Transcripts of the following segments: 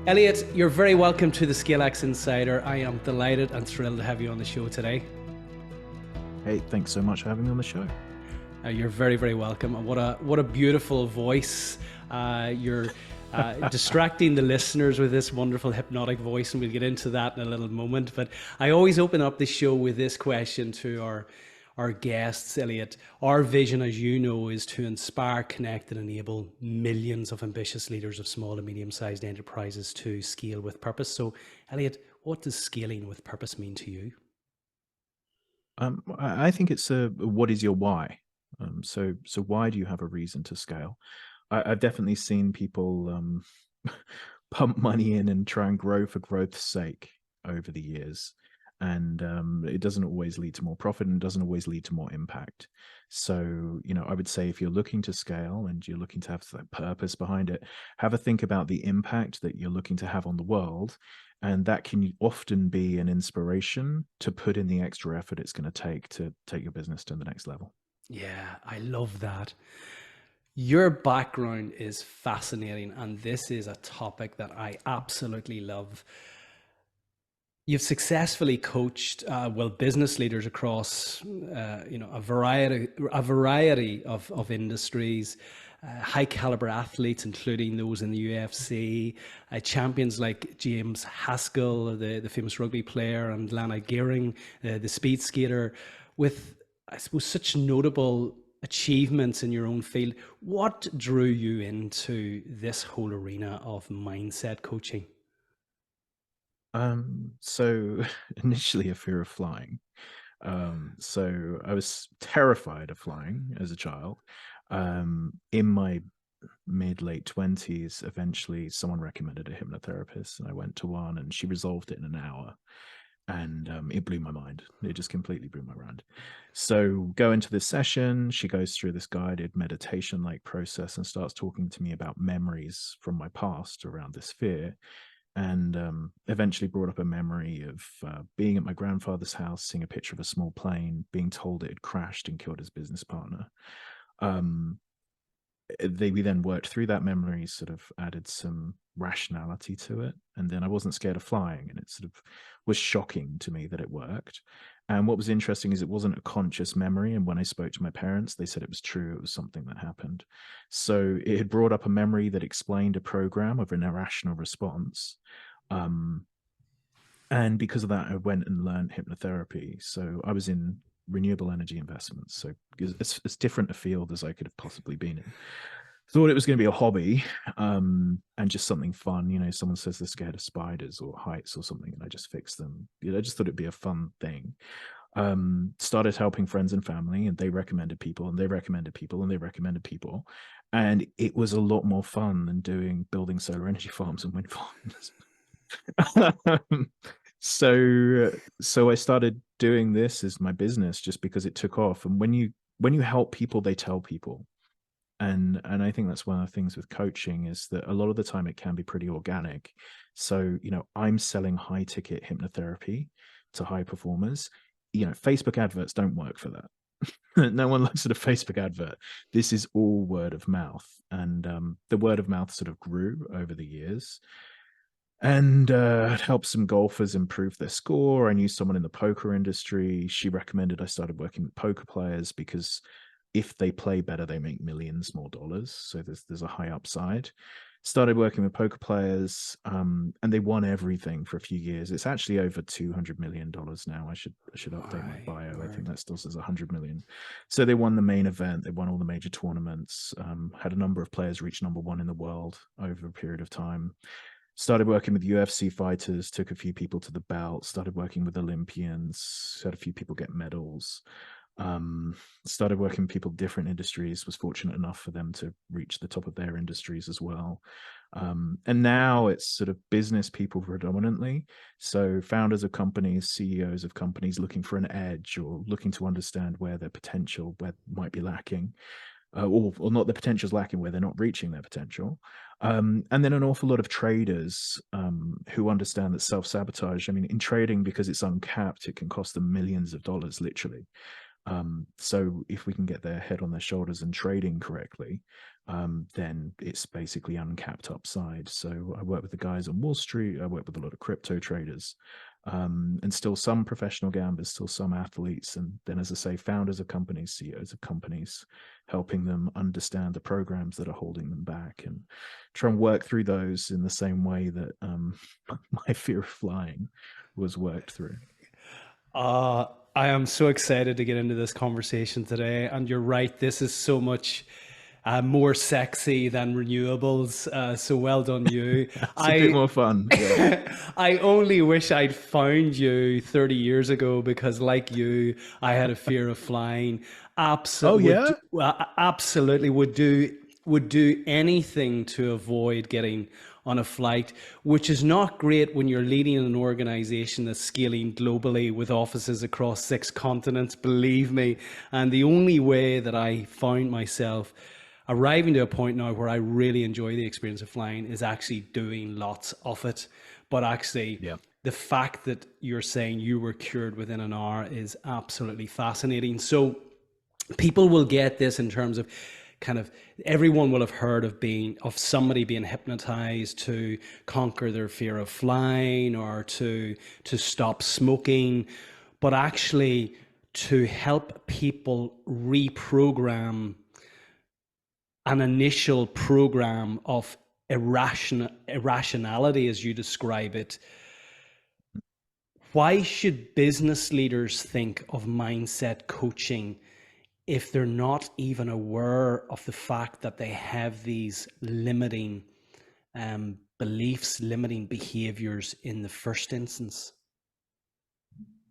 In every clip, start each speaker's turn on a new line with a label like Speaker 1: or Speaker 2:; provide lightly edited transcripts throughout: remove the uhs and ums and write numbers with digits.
Speaker 1: Elliot, you're very welcome to the ScaleX Insider. I am delighted and thrilled to have you on the show today.
Speaker 2: Hey, thanks so much for having me on the show.
Speaker 1: You're very, very welcome. And what a beautiful voice. You're distracting the listeners with this wonderful hypnotic voice, and we'll get into that in a little moment. But I always open up the show with this question to our guests, Elliot. Our vision, as you know, is to inspire, connect, and enable millions of ambitious leaders of small and medium-sized enterprises to scale with purpose. So, Elliot, what does scaling with purpose mean to you?
Speaker 2: I think it's what is your why? So why do you have a reason to scale? I've definitely seen people pump money in and try and grow for growth's sake over the years. And it doesn't always lead to more profit and doesn't always lead to more impact. So, I would say if you're looking to scale and you're looking to have that purpose behind it, have a think about the impact that you're looking to have on the world. And that can often be an inspiration to put in the extra effort it's going to take your business to the next level.
Speaker 1: Yeah, I love that. Your background is fascinating, and this is a topic that I absolutely love. You've successfully coached business leaders across a variety of industries, high caliber athletes, including those in the UFC, champions like James Haskell, the famous rugby player, and Lana Gearing, the speed skater, with, I suppose, such notable achievements in your own field. What drew you into this whole arena of mindset coaching?
Speaker 2: So initially a fear of flying. So I was terrified of flying as a child. In my late 20s, eventually someone recommended a hypnotherapist, and I went to one, and she resolved it in an hour. And it blew my mind. It just completely blew my mind. So go into this session. She goes through this guided meditation-like process and starts talking to me about memories from my past around this fear, and eventually brought up a memory of being at my grandfather's house, seeing a picture of a small plane, being told it had crashed and killed his business partner. Um, we then worked through that memory, sort of added some rationality to it, and then I wasn't scared of flying, and it sort of was shocking to me that it worked. And what was interesting is it wasn't a conscious memory, and when I spoke to my parents, they said it was true, it was something that happened. So it had brought up a memory that explained a program of an irrational response. um, and because of that, I went and learned hypnotherapy. So I was in renewable energy investments, so it's as different a field as I could have possibly been in. Thought it was going to be a hobby, and just something fun. Someone says they're scared of spiders or heights or something, and I just fix them. I just thought it'd be a fun thing. Started helping friends and family, and they recommended people, and they recommended people, and they recommended people, and it was a lot more fun than building solar energy farms and wind farms. So I started doing this as my business just because it took off. And when you help people, they tell people. And I think that's one of the things with coaching, is that a lot of the time it can be pretty organic. So, I'm selling high ticket hypnotherapy to high performers. Facebook adverts don't work for that. No one looks at a Facebook advert. This is all word of mouth. And the word of mouth sort of grew over the years, and helped some golfers improve their score. I knew someone in the poker industry. She recommended I started working with poker players because if they play better, they make millions more dollars. So there's a high upside. Started working with poker players, and they won everything for a few years. It's actually over $200 million now. I should update my bio. I think that still says 100 million. So they won the main event. They won all the major tournaments. Had a number of players reach number one in the world over a period of time. Started working with UFC fighters, took a few people to the belt, started working with Olympians, had a few people get medals. Started working with people in different industries, was fortunate enough for them to reach the top of their industries as well. And now it's sort of business people predominantly. So founders of companies, CEOs of companies looking for an edge or looking to understand where their potential might be lacking. Or not, the potential is lacking, where they're not reaching their potential. And then an awful lot of traders who understand that self-sabotage, I mean, in trading, because it's uncapped, it can cost them millions of dollars, literally. So if we can get their head on their shoulders and trading correctly, then it's basically uncapped upside. So I work with the guys on Wall Street. I work with a lot of crypto traders, and still some professional gamblers, still some athletes. And then, as I say, founders of companies, CEOs of companies, helping them understand the programs that are holding them back and try and work through those in the same way that my fear of flying was worked through.
Speaker 1: I am so excited to get into this conversation today. And you're right, this is so much more sexy than renewables. So well done, you.
Speaker 2: It's a bit more fun. Yeah.
Speaker 1: I only wish I'd found you 30 years ago because, like you, I had a fear of flying.
Speaker 2: Oh, yeah.
Speaker 1: Absolutely would do anything to avoid getting on a flight, which is not great when you're leading an organization that's scaling globally with offices across 6 continents, believe me. And the only way that I found myself arriving to a point now where I really enjoy the experience of flying is actually doing lots of it. But actually,
Speaker 2: Yeah.
Speaker 1: the fact that you're saying you were cured within an hour is absolutely fascinating. So people will get this in terms of kind of everyone will have heard of somebody being hypnotized to conquer their fear of flying or to stop smoking, but actually to help people reprogram an initial program of irrationality, as you describe it. Why should business leaders think of mindset coaching if they're not even aware of the fact that they have these limiting beliefs, limiting behaviors in the first instance?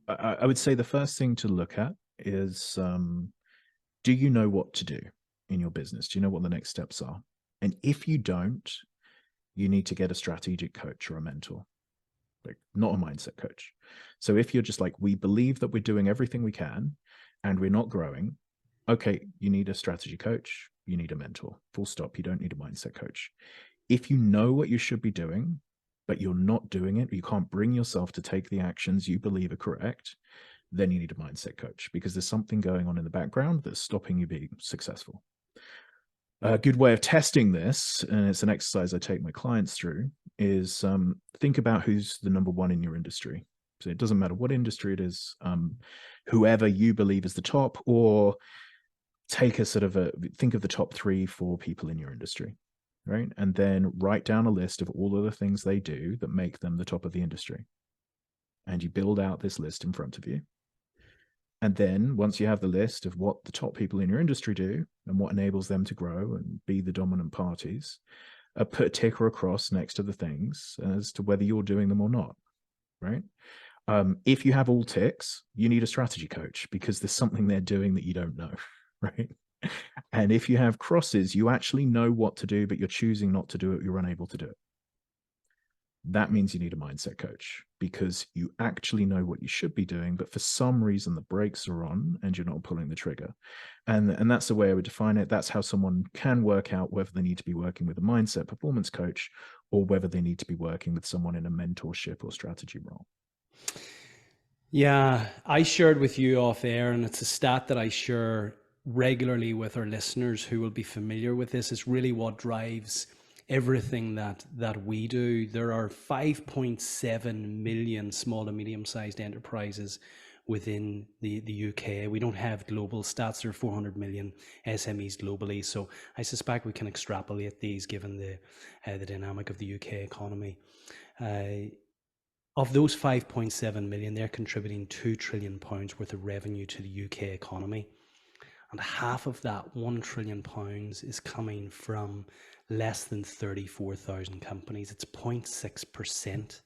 Speaker 2: I would say the first thing to look at is, do you know what to do in your business? Do you know what the next steps are? And if you don't, you need to get a strategic coach or a mentor, like not a mindset coach. So if you're just like, we believe that we're doing everything we can and we're not growing, okay, you need a strategy coach, you need a mentor, full stop. You don't need a mindset coach. If you know what you should be doing, but you're not doing it, you can't bring yourself to take the actions you believe are correct, then you need a mindset coach because there's something going on in the background that's stopping you being successful. A good way of testing this, and it's an exercise I take my clients through, is think about who's the number one in your industry. So it doesn't matter what industry it is, whoever you believe is the top, or take a sort of think of the top 3-4 people in your industry, right? And then write down a list of all of the things they do that make them the top of the industry. And you build out this list in front of you. And then once you have the list of what the top people in your industry do and what enables them to grow and be the dominant parties, put a tick or a cross next to the things as to whether you're doing them or not, right? If you have all ticks, you need a strategy coach because there's something they're doing that you don't know, right? And if you have crosses, you actually know what to do, but you're choosing not to do it, you're unable to do it. That means you need a mindset coach because you actually know what you should be doing, but for some reason the brakes are on and you're not pulling the trigger. And that's the way I would define it. That's how someone can work out whether they need to be working with a mindset performance coach or whether they need to be working with someone in a mentorship or strategy role.
Speaker 1: Yeah, I shared with you off air, and it's a stat that I share regularly with our listeners who will be familiar with this. Is really what drives everything that we do. There are 5.7 million small and medium-sized enterprises within the UK. We don't have global stats. There are 400 million SMEs globally. So I suspect we can extrapolate these given the dynamic of the UK economy. Of those 5.7 million, they're contributing £2 trillion worth of revenue to the UK economy. And half of that £1 trillion is coming from less than 34,000 companies. It's 0.6%.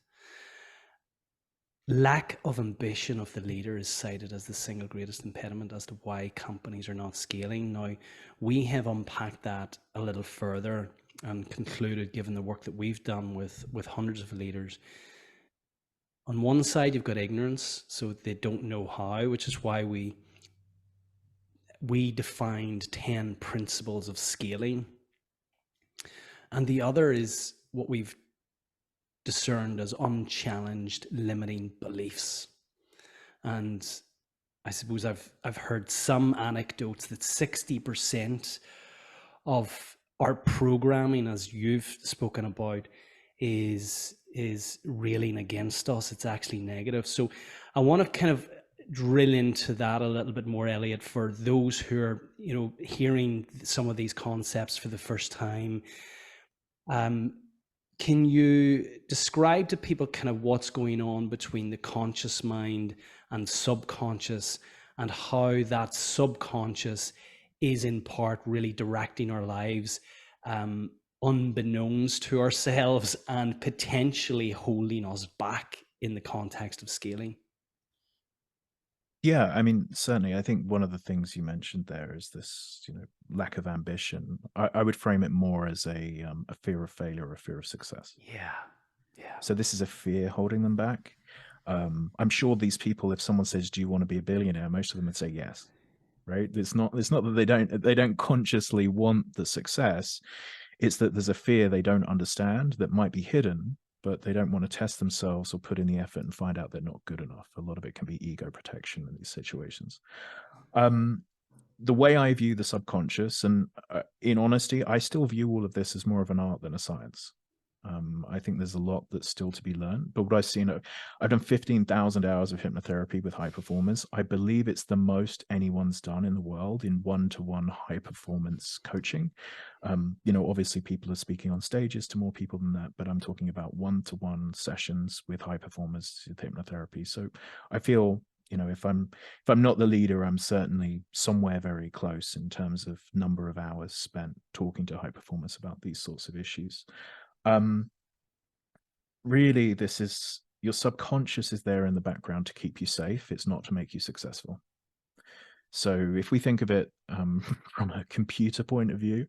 Speaker 1: Lack of ambition of the leader is cited as the single greatest impediment as to why companies are not scaling. Now, we have unpacked that a little further and concluded, given the work that we've done with hundreds of leaders, on one side, you've got ignorance, so they don't know how, which is why we defined 10 principles of scaling. And the other is what we've discerned as unchallenged limiting beliefs. And I suppose I've heard some anecdotes that 60% of our programming, as you've spoken about, is railing against us. It's actually negative. So I want to kind of drill into that a little bit more, Elliot, for those who are, hearing some of these concepts for the first time. Can you describe to people kind of what's going on between the conscious mind and subconscious, and how that subconscious is in part really directing our lives, unbeknownst to ourselves, and potentially holding us back in the context of scaling?
Speaker 2: Yeah, I mean, certainly. I think one of the things you mentioned there is this, lack of ambition. I would frame it more as a fear of failure or a fear of success.
Speaker 1: Yeah, yeah.
Speaker 2: So this is a fear holding them back. I'm sure these people, if someone says, "Do you want to be a billionaire?" most of them would say yes. Right? It's not that they don't consciously want the success. It's that there's a fear they don't understand that might be hidden, but they don't want to test themselves or put in the effort and find out they're not good enough. A lot of it can be ego protection in these situations. Um, the way I view the subconscious, and in honesty, I still view all of this as more of an art than a science. I think there's a lot that's still to be learned. But what I've seen, I've done 15,000 hours of hypnotherapy with high performance. I believe it's the most anyone's done in the world in one-to-one high performance coaching. Obviously people are speaking on stages to more people than that, but I'm talking about one-to-one sessions with high performers with hypnotherapy. So I feel, if I'm not the leader, I'm certainly somewhere very close in terms of number of hours spent talking to high performers about these sorts of issues. Um, Really, this is your subconscious is there in the background to keep you safe. It's not to make you successful. So if we think of it from a computer point of view,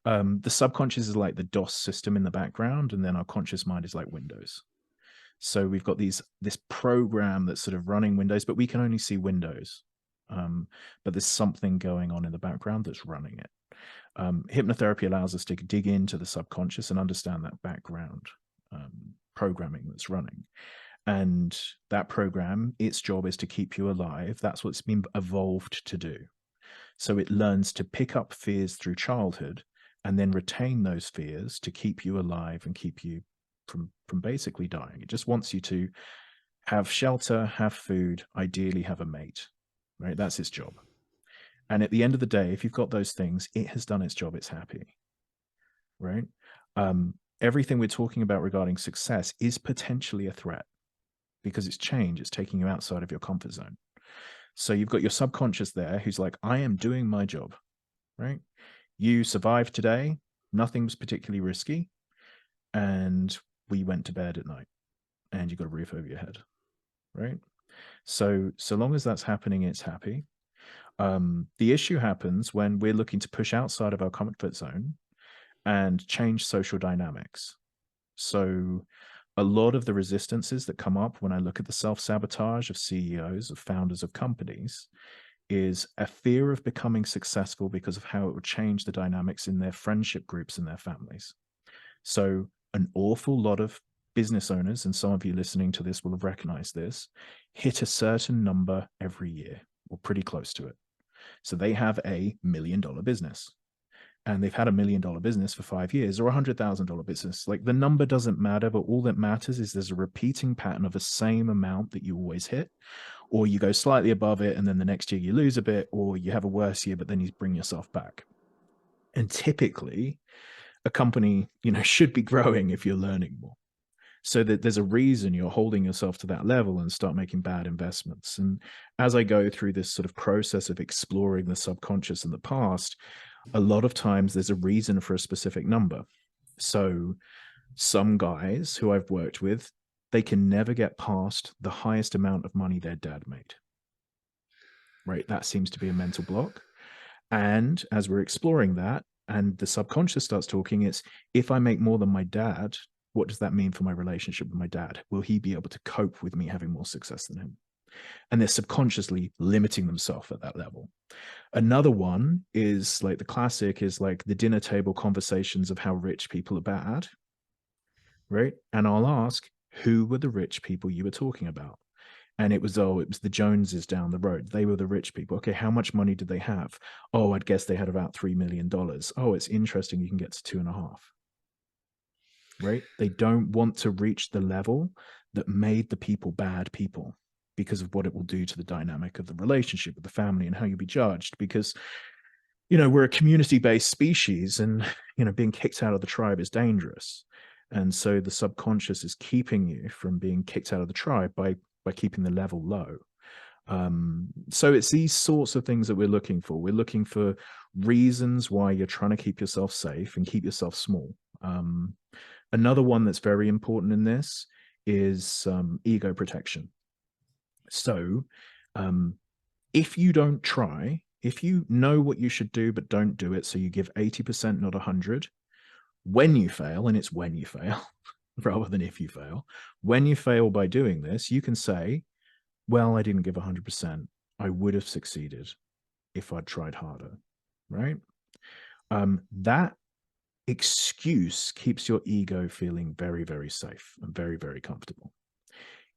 Speaker 2: the subconscious is like the DOS system in the background, and then our conscious mind is like Windows. So we've got this program that's sort of running Windows, but we can only see Windows. But there's something going on in the background that's running it. Hypnotherapy allows us to dig into the subconscious and understand that background programming that's running. And that program, its job is to keep you alive. That's what's been evolved to do. So it learns to pick up fears through childhood and then retain those fears to keep you alive and keep you from basically dying. It just wants you to have shelter, have food, ideally have a mate, right? That's its job. And at the end of the day, if you've got those things, it has done its job. It's happy, right? Everything we're talking about regarding success is potentially a threat because it's change. It's taking you outside of your comfort zone. So you've got your subconscious there who's like, I am doing my job, right? You survived today. Nothing was particularly risky. And we went to bed at night and you got a roof over your head, right? So long as that's happening, it's happy. The issue happens when we're looking to push outside of our comfort zone and change social dynamics. So a lot of the resistances that come up when I look at the self-sabotage of CEOs, of founders of companies, is a fear of becoming successful because of how it would change the dynamics in their friendship groups and their families. So an awful lot of business owners, and some of you listening to this will have recognized this, hit a certain number every year or pretty close to it. So they have $1 million business and they've had $1 million business for 5 years or $100,000 business. Like the number doesn't matter, but all that matters is there's a repeating pattern of the same amount that you always hit, or you go slightly above it and then the next year you lose a bit, or you have a worse year, but then you bring yourself back. And typically a company, should be growing if you're learning more. So that there's a reason you're holding yourself to that level and start making bad investments. And as I go through this sort of process of exploring the subconscious in the past, a lot of times there's a reason for a specific number. So some guys who I've worked with, they can never get past the highest amount of money their dad made. Right? That seems to be a mental block. And as we're exploring that and the subconscious starts talking, it's if I make more than my dad, what does that mean for my relationship with my dad? Will he be able to cope with me having more success than him? And they're subconsciously limiting themselves at that level. Another one is like the classic is like the dinner table conversations of how rich people are bad, right? And I'll ask, who were the rich people you were talking about? And it was the Joneses down the road. They were the rich people. Okay, how much money did they have? Oh, I'd guess they had about $3 million. Oh, it's interesting. You can get to 2.5. Right? They don't want to reach the level that made the people bad people because of what it will do to the dynamic of the relationship with the family and how you'll be judged. Because, we're a community-based species, and, being kicked out of the tribe is dangerous. And so the subconscious is keeping you from being kicked out of the tribe by keeping the level low. So it's these sorts of things that we're looking for. We're looking for reasons why you're trying to keep yourself safe and keep yourself small. Another one that's very important in this is ego protection. So if you don't try, if you know what you should do but don't do it, so you give 80%, not 100, when you fail, and it's when you fail rather than if you fail, when you fail by doing this, you can say, well, I didn't give 100%. I would have succeeded if I'd tried harder, right? That excuse keeps your ego feeling very, very safe and very, very comfortable.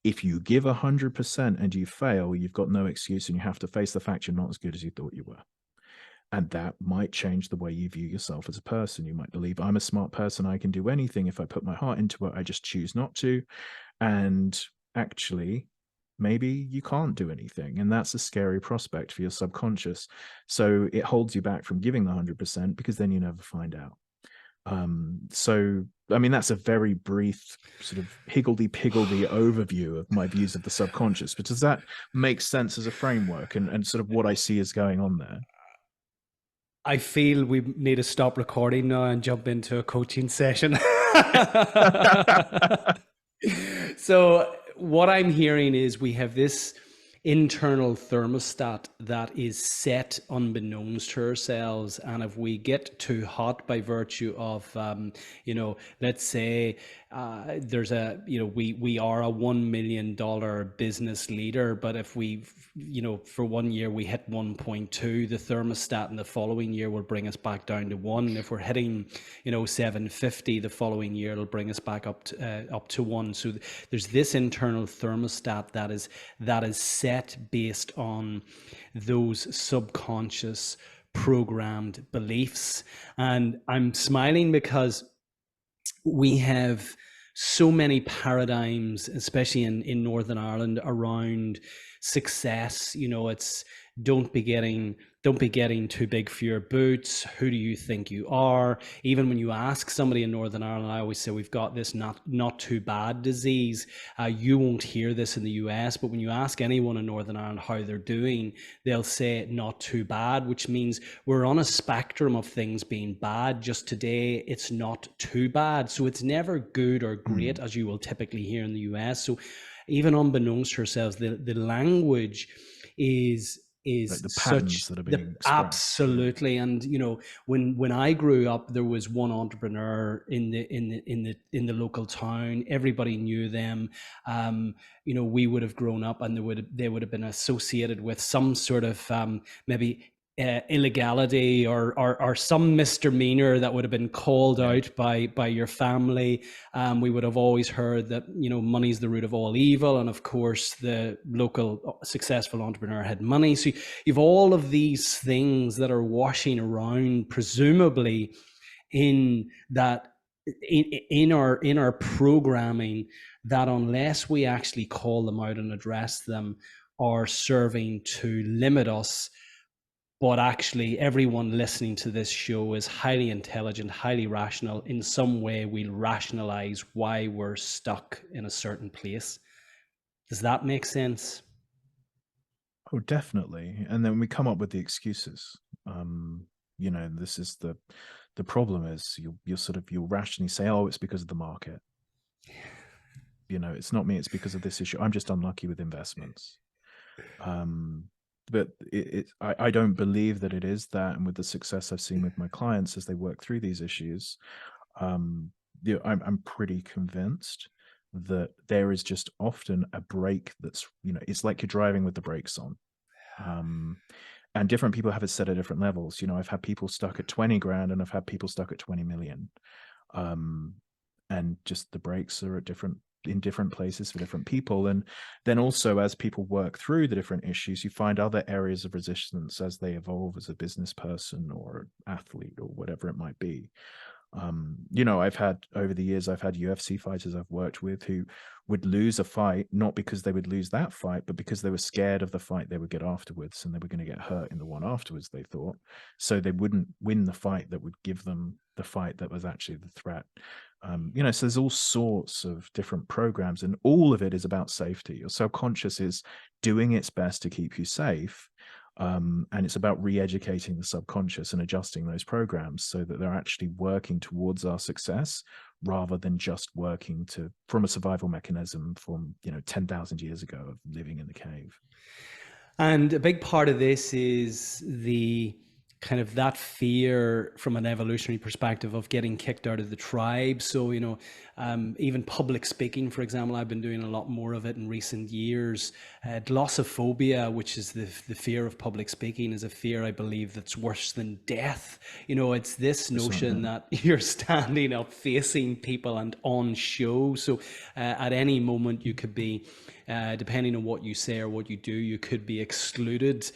Speaker 2: If you give 100% and you fail, you've got no excuse, and you have to face the fact you're not as good as you thought you were. And that might change the way you view yourself as a person. You might believe, I'm a smart person, I can do anything. If I put my heart into it, I just choose not to. And actually, maybe you can't do anything. And that's a scary prospect for your subconscious. So it holds you back from giving the 100% because then you never find out. So, I mean, that's a very brief sort of higgledy-piggledy overview of my views of the subconscious. But does that make sense as a framework and sort of what I see is going on there?
Speaker 1: I feel we need to stop recording now and jump into a coaching session. So what I'm hearing is we have this internal thermostat that is set unbeknownst to ourselves, and if we get too hot by virtue of let's say there's a we are a $1 million business leader, but if we for 1 year we hit 1.2, the thermostat in the following year will bring us back down to 1. If we're hitting 750, the following year it'll bring us back up to 1. So there's this internal thermostat that is set based on those subconscious programmed beliefs. And I'm smiling because we have so many paradigms, especially in Northern Ireland, around success. It's don't be getting too big for your boots. Who do you think you are? Even when you ask somebody in Northern Ireland, I always say we've got this not too bad disease. You won't hear this in the US, but when you ask anyone in Northern Ireland how they're doing, they'll say not too bad, which means we're on a spectrum of things being bad. Just today, it's not too bad. So it's never good or great, as you will typically hear in the US. So even unbeknownst to ourselves, the language is
Speaker 2: like the patterns that are being expressed.
Speaker 1: Absolutely. And when I grew up, there was one entrepreneur in the local town. Everybody knew them. We would have grown up, and they would have been associated with some sort of maybe illegality or some misdemeanor that would have been called out by your family. We would have always heard that money's the root of all evil, and of course the local successful entrepreneur had money. So you've all of these things that are washing around, presumably in our programming, that unless we actually call them out and address them, are serving to limit us. But actually, everyone listening to this show is highly intelligent, highly rational. In some way, we'll rationalize why we're stuck in a certain place. Does that make sense?
Speaker 2: Oh, definitely. And then we come up with the excuses. This is the problem is you'll rationally say, oh, it's because of the market. It's not me, it's because of this issue. I'm just unlucky with investments. But I don't believe that it is that. And with the success I've seen with my clients as they work through these issues, I'm pretty convinced that there is just often a break that's, it's like you're driving with the brakes on. And different people have it set at different levels. I've had people stuck at 20 grand and I've had people stuck at 20 million. And just the brakes are at different in different places for different people. And then also, as people work through the different issues, you find other areas of resistance as they evolve as a business person or athlete or whatever it might be. I've had over the years, I've had UFC fighters I've worked with who would lose a fight, not because they would lose that fight, but because they were scared of the fight they would get afterwards, and they were going to get hurt in the one afterwards, they thought. So they wouldn't win the fight that would give them the fight that was actually the threat. So there's all sorts of different programs, and all of it is about safety. Your subconscious is doing its best to keep you safe. And it's about re-educating the subconscious and adjusting those programs so that they're actually working towards our success rather than just working from a survival mechanism from 10,000 years ago of living in the cave.
Speaker 1: And a big part of this is the kind of that fear from an evolutionary perspective of getting kicked out of the tribe. So, even public speaking, for example, I've been doing a lot more of it in recent years. Glossophobia, which is the fear of public speaking, is a fear, I believe, that's worse than death. It's this notion that you're standing up facing people and on show. So at any moment you could be, depending on what you say or what you do, you could be excluded.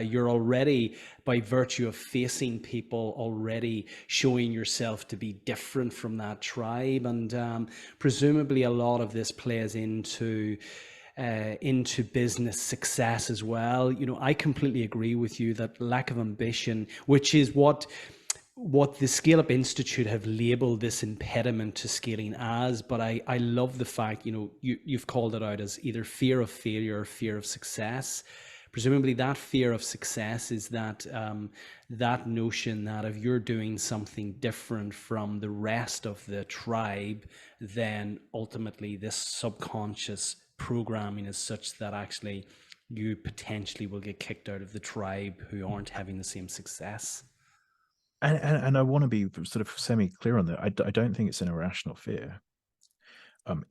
Speaker 1: You're already, by virtue of facing people, already showing yourself to be different from that tribe. And presumably a lot of this plays into business success as well. I completely agree with you that lack of ambition, which is what the Scale Up Institute have labeled this impediment to scaling as, but I love the fact, you've called it out as either fear of failure or fear of success. Presumably that fear of success is that that notion that if you're doing something different from the rest of the tribe, then ultimately this subconscious programming is such that actually you potentially will get kicked out of the tribe who aren't having the same success.
Speaker 2: And I want to be sort of semi-clear on that. I don't think it's an irrational fear.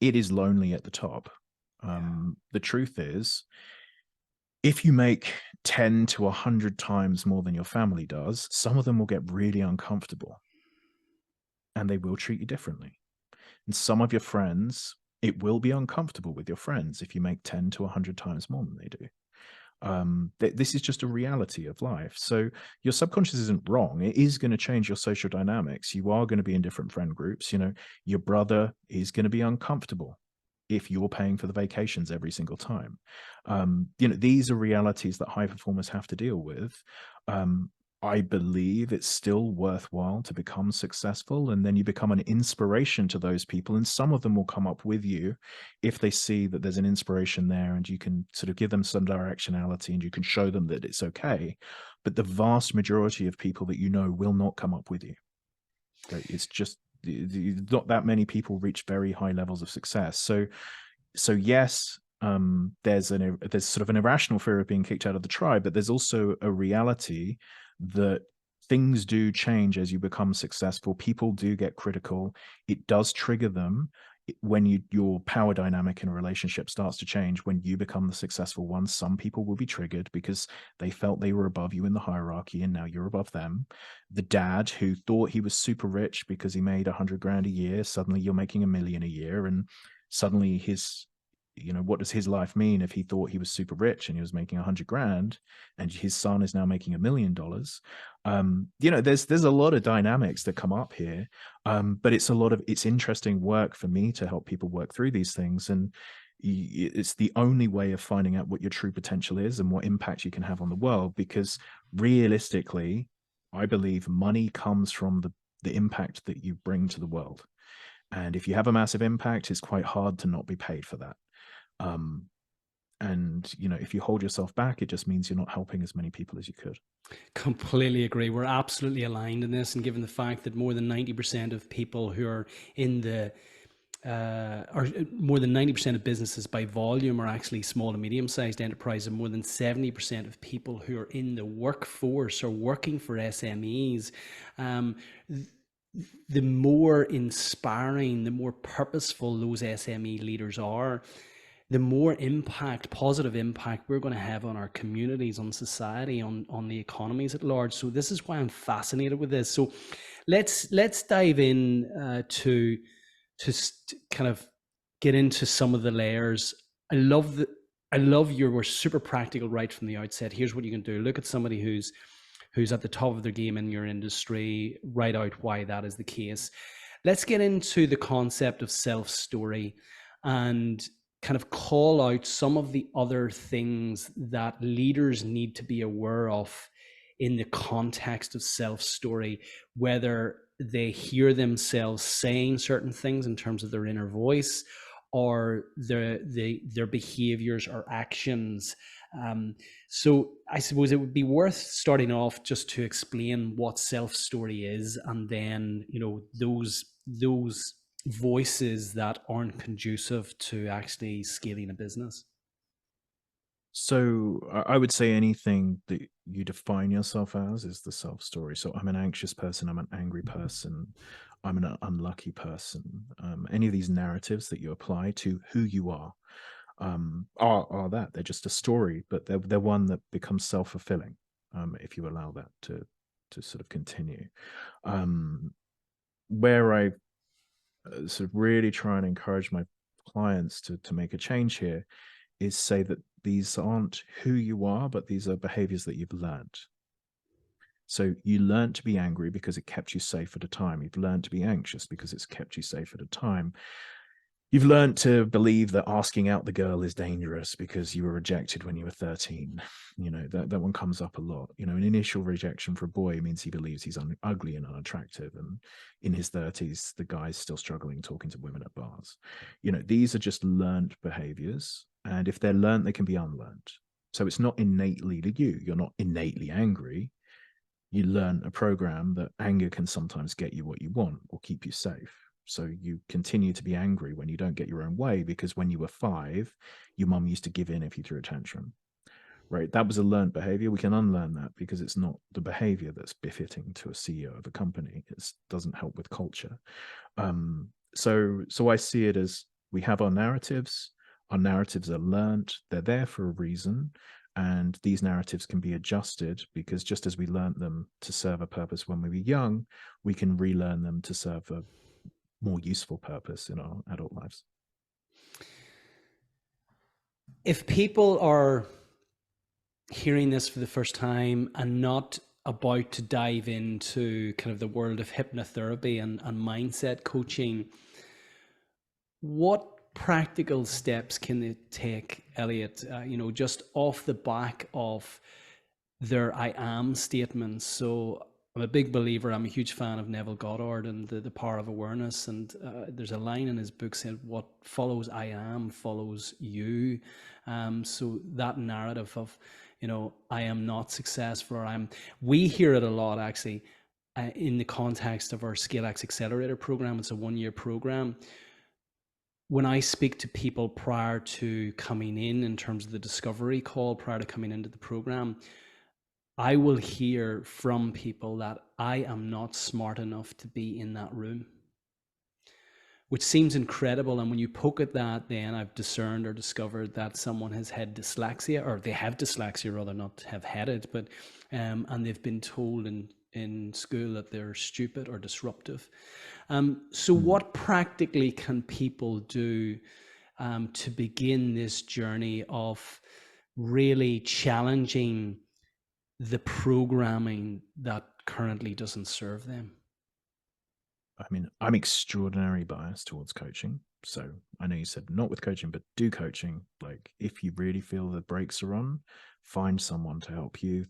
Speaker 2: It is lonely at the top. The truth is, if you make 10 to 100 times more than your family does, some of them will get really uncomfortable and they will treat you differently. And some of your friends, it will be uncomfortable with your friends if you make 10 to 100 times more than they do. This is just a reality of life. So your subconscious isn't wrong. It is going to change your social dynamics. You are going to be in different friend groups. Your brother is going to be uncomfortable if you're paying for the vacations every single time. These are realities that high performers have to deal with. I believe it's still worthwhile to become successful, and then you become an inspiration to those people, and some of them will come up with you if they see that there's an inspiration there and you can sort of give them some directionality and you can show them that it's okay. But the vast majority of people that will not come up with you. It's just not that many people reach very high levels of success. So yes, there's sort of an irrational fear of being kicked out of the tribe, but there's also a reality that things do change as you become successful. People do get critical. It does trigger them when your power dynamic in a relationship starts to change. When you become the successful one, some people will be triggered because they felt they were above you in the hierarchy and now you're above them. The dad who thought he was super rich because he made 100 grand a year, suddenly you're making $1 million a year, and suddenly what does his life mean if he thought he was super rich and he was making 100 grand and his son is now making $1 million? There's a lot of dynamics that come up here. But it's interesting work for me to help people work through these things. And it's the only way of finding out what your true potential is and what impact you can have on the world, because realistically, I believe money comes from the impact that you bring to the world. And if you have a massive impact, it's quite hard to not be paid for that. And if you hold yourself back, it just means you're not helping as many people as you could.
Speaker 1: Completely agree. We're absolutely aligned in this. And given the fact that more than 90% of people who are in the or more than 90% of businesses by volume are actually small to medium-sized enterprises, and more than 70% of people who are in the workforce are working for SMEs. The more inspiring, the more purposeful those SME leaders are, the more positive impact we're going to have on our communities, on society, on the economies at large. So this is why I'm fascinated with this. So let's dive in to kind of get into some of the layers. I love you were super practical right from the outset. Here's what you can do. Look at somebody who's at the top of their game in your industry, write out why that is the case. Let's get into the concept of self-story and kind of call out some of the other things that leaders need to be aware of in the context of self-story, whether they hear themselves saying certain things in terms of their inner voice, or their behaviors or actions. So I suppose it would be worth starting off just to explain what self-story is, and then those voices that aren't conducive to actually scaling a business.
Speaker 2: So I would say anything that you define yourself as is the self story. So I'm an anxious person, I'm an angry person, I'm an unlucky person. Any of these narratives that you apply to who you are that they're just a story, but they're one that becomes self fulfilling if you allow that to sort of continue. Um, where I sort of really try and encourage my clients to make a change here is say that these aren't who you are, but these are behaviors that you've learned. So you learned to be angry because it kept you safe at a time. You've learned to be anxious because it's kept you safe at a time. You've learned to believe that asking out the girl is dangerous because you were rejected when you were 13. That one comes up a lot. An initial rejection for a boy means he believes he's ugly and unattractive. And in his 30s, the guy's still struggling talking to women at bars. These are just learned behaviors. And if they're learned, they can be unlearned. So it's not innately to you. You're not innately angry. You learn a program that anger can sometimes get you what you want or keep you safe. So you continue to be angry when you don't get your own way because when you were 5, your mum used to give in if you threw a tantrum. Right? That was a learned behavior. We can unlearn that because it's not the behavior that's befitting to a CEO of a company. It doesn't help with culture. So I see it as we have our narratives. Our narratives are learned. They're there for a reason. And these narratives can be adjusted because just as we learned them to serve a purpose when we were young, we can relearn them to serve a more useful purpose in our adult lives.
Speaker 1: If people are hearing this for the first time and not about to dive into kind of the world of hypnotherapy and mindset coaching, what practical steps can they take, Elliot, just off the back of their I am statements? So I'm a big believer, I'm a huge fan of Neville Goddard and the power of awareness. And there's a line in his book said, what follows I am follows you. So that narrative of, I am not successful, or we hear it a lot actually in the context of our ScaleX Accelerator program. It's a 1-year program. When I speak to people prior to coming in terms of the discovery call, prior to coming into the program, I will hear from people that I am not smart enough to be in that room, which seems incredible. And when you poke at that, then I've discerned or discovered that someone has had dyslexia, or they have dyslexia rather, not have had it, but and they've been told in school that they're stupid or disruptive. So what practically can people do to begin this journey of really challenging the programming that currently doesn't serve them?
Speaker 2: I mean, I'm extraordinarily biased towards coaching. So I know you said not with coaching, but do coaching. Like if you really feel the brakes are on, find someone to help you.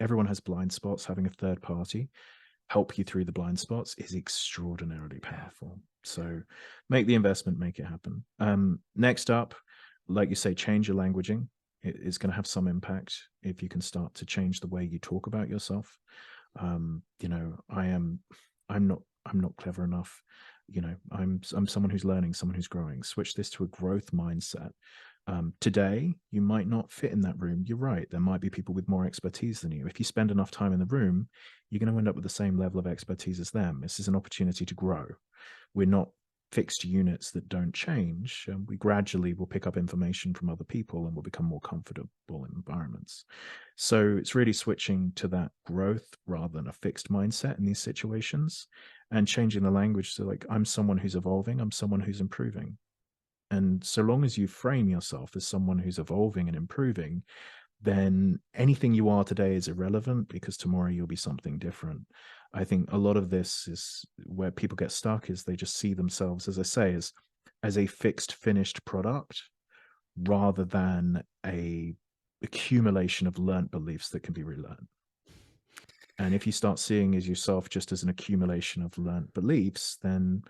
Speaker 2: Everyone has blind spots. Having a third party help you through the blind spots is extraordinarily powerful. So make the investment, make it happen. Next up, like you say, change your languaging. It is going to have some impact if you can start to change the way you talk about yourself. I'm not clever enough. I'm someone who's learning, someone who's growing. Switch this to a growth mindset. Today, you might not fit in that room. You're right. There might be people with more expertise than you. If you spend enough time in the room, you're going to end up with the same level of expertise as them. This is an opportunity to grow. We're not fixed units that don't change. We gradually will pick up information from other people and will become more comfortable in environments. So it's really switching to that growth rather than a fixed mindset in these situations, and changing the language. So like, I'm someone who's evolving. I'm someone who's improving. And so long as you frame yourself as someone who's evolving and improving, then anything you are today is irrelevant, because tomorrow you'll be something different. I think a lot of this is where people get stuck, is they just see themselves, as I say, as a fixed finished product, rather than a accumulation of learnt beliefs that can be relearned. And if you start seeing as yourself just as an accumulation of learnt beliefs, then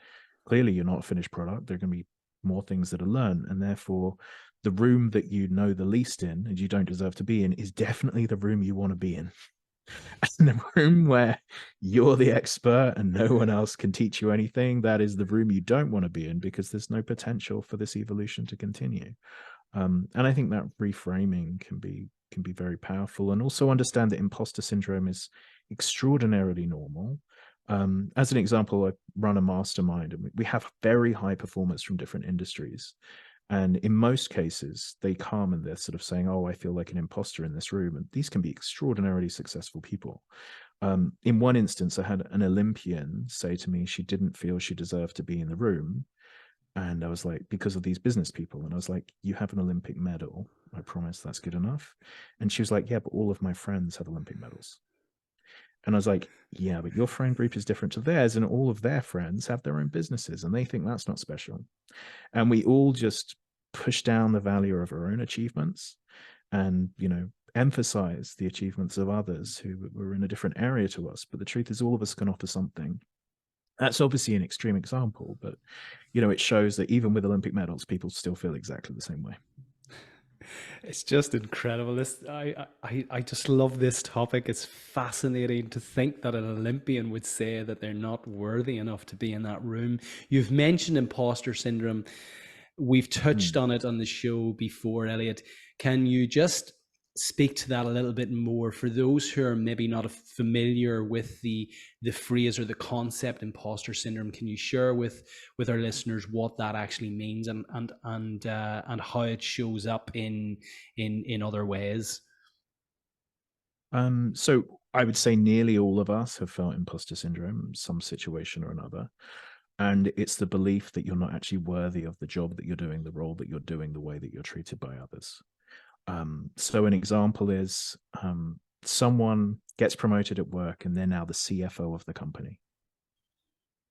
Speaker 2: clearly you're not a finished product. There are going to be more things that are learned. And therefore, the room that you know the least in and you don't deserve to be in is definitely the room you want to be in. And the room where you're the expert and no one else can teach you anything, that is the room you don't want to be in, because there's no potential for this evolution to continue. And I think that reframing can be very powerful, and also understand that imposter syndrome is extraordinarily normal. As an example, I run a mastermind, and we have very high performers from different industries. And in most cases, they come and they're sort of saying, "Oh, I feel like an imposter in this room." And these can be extraordinarily successful people. In one instance, I had an Olympian say to me she didn't feel she deserved to be in the room. And I was like, because of these business people. And I was like, you have an Olympic medal. I promise that's good enough. And she was like, yeah, but all of my friends have Olympic medals. And I was like, yeah, but your friend group is different to theirs, and all of their friends have their own businesses, and they think that's not special. And we all just push down the value of our own achievements, and, emphasize the achievements of others who were in a different area to us. But the truth is, all of us can offer something. That's obviously an extreme example, but it shows that even with Olympic medals, people still feel exactly the same way.
Speaker 1: It's just incredible. I just love this topic. It's fascinating to think that an Olympian would say that they're not worthy enough to be in that room. You've mentioned imposter syndrome. We've touched on it on the show before, Elliot. Can you just speak to that a little bit more for those who are maybe not familiar with the phrase or the concept imposter syndrome? Can you share with our listeners what that actually means, and how it shows up in other ways?
Speaker 2: So I would say nearly all of us have felt imposter syndrome, some situation or another. And it's the belief that you're not actually worthy of the job that you're doing, the role that you're doing, the way that you're treated by others. So an example is someone gets promoted at work and they're now the CFO of the company,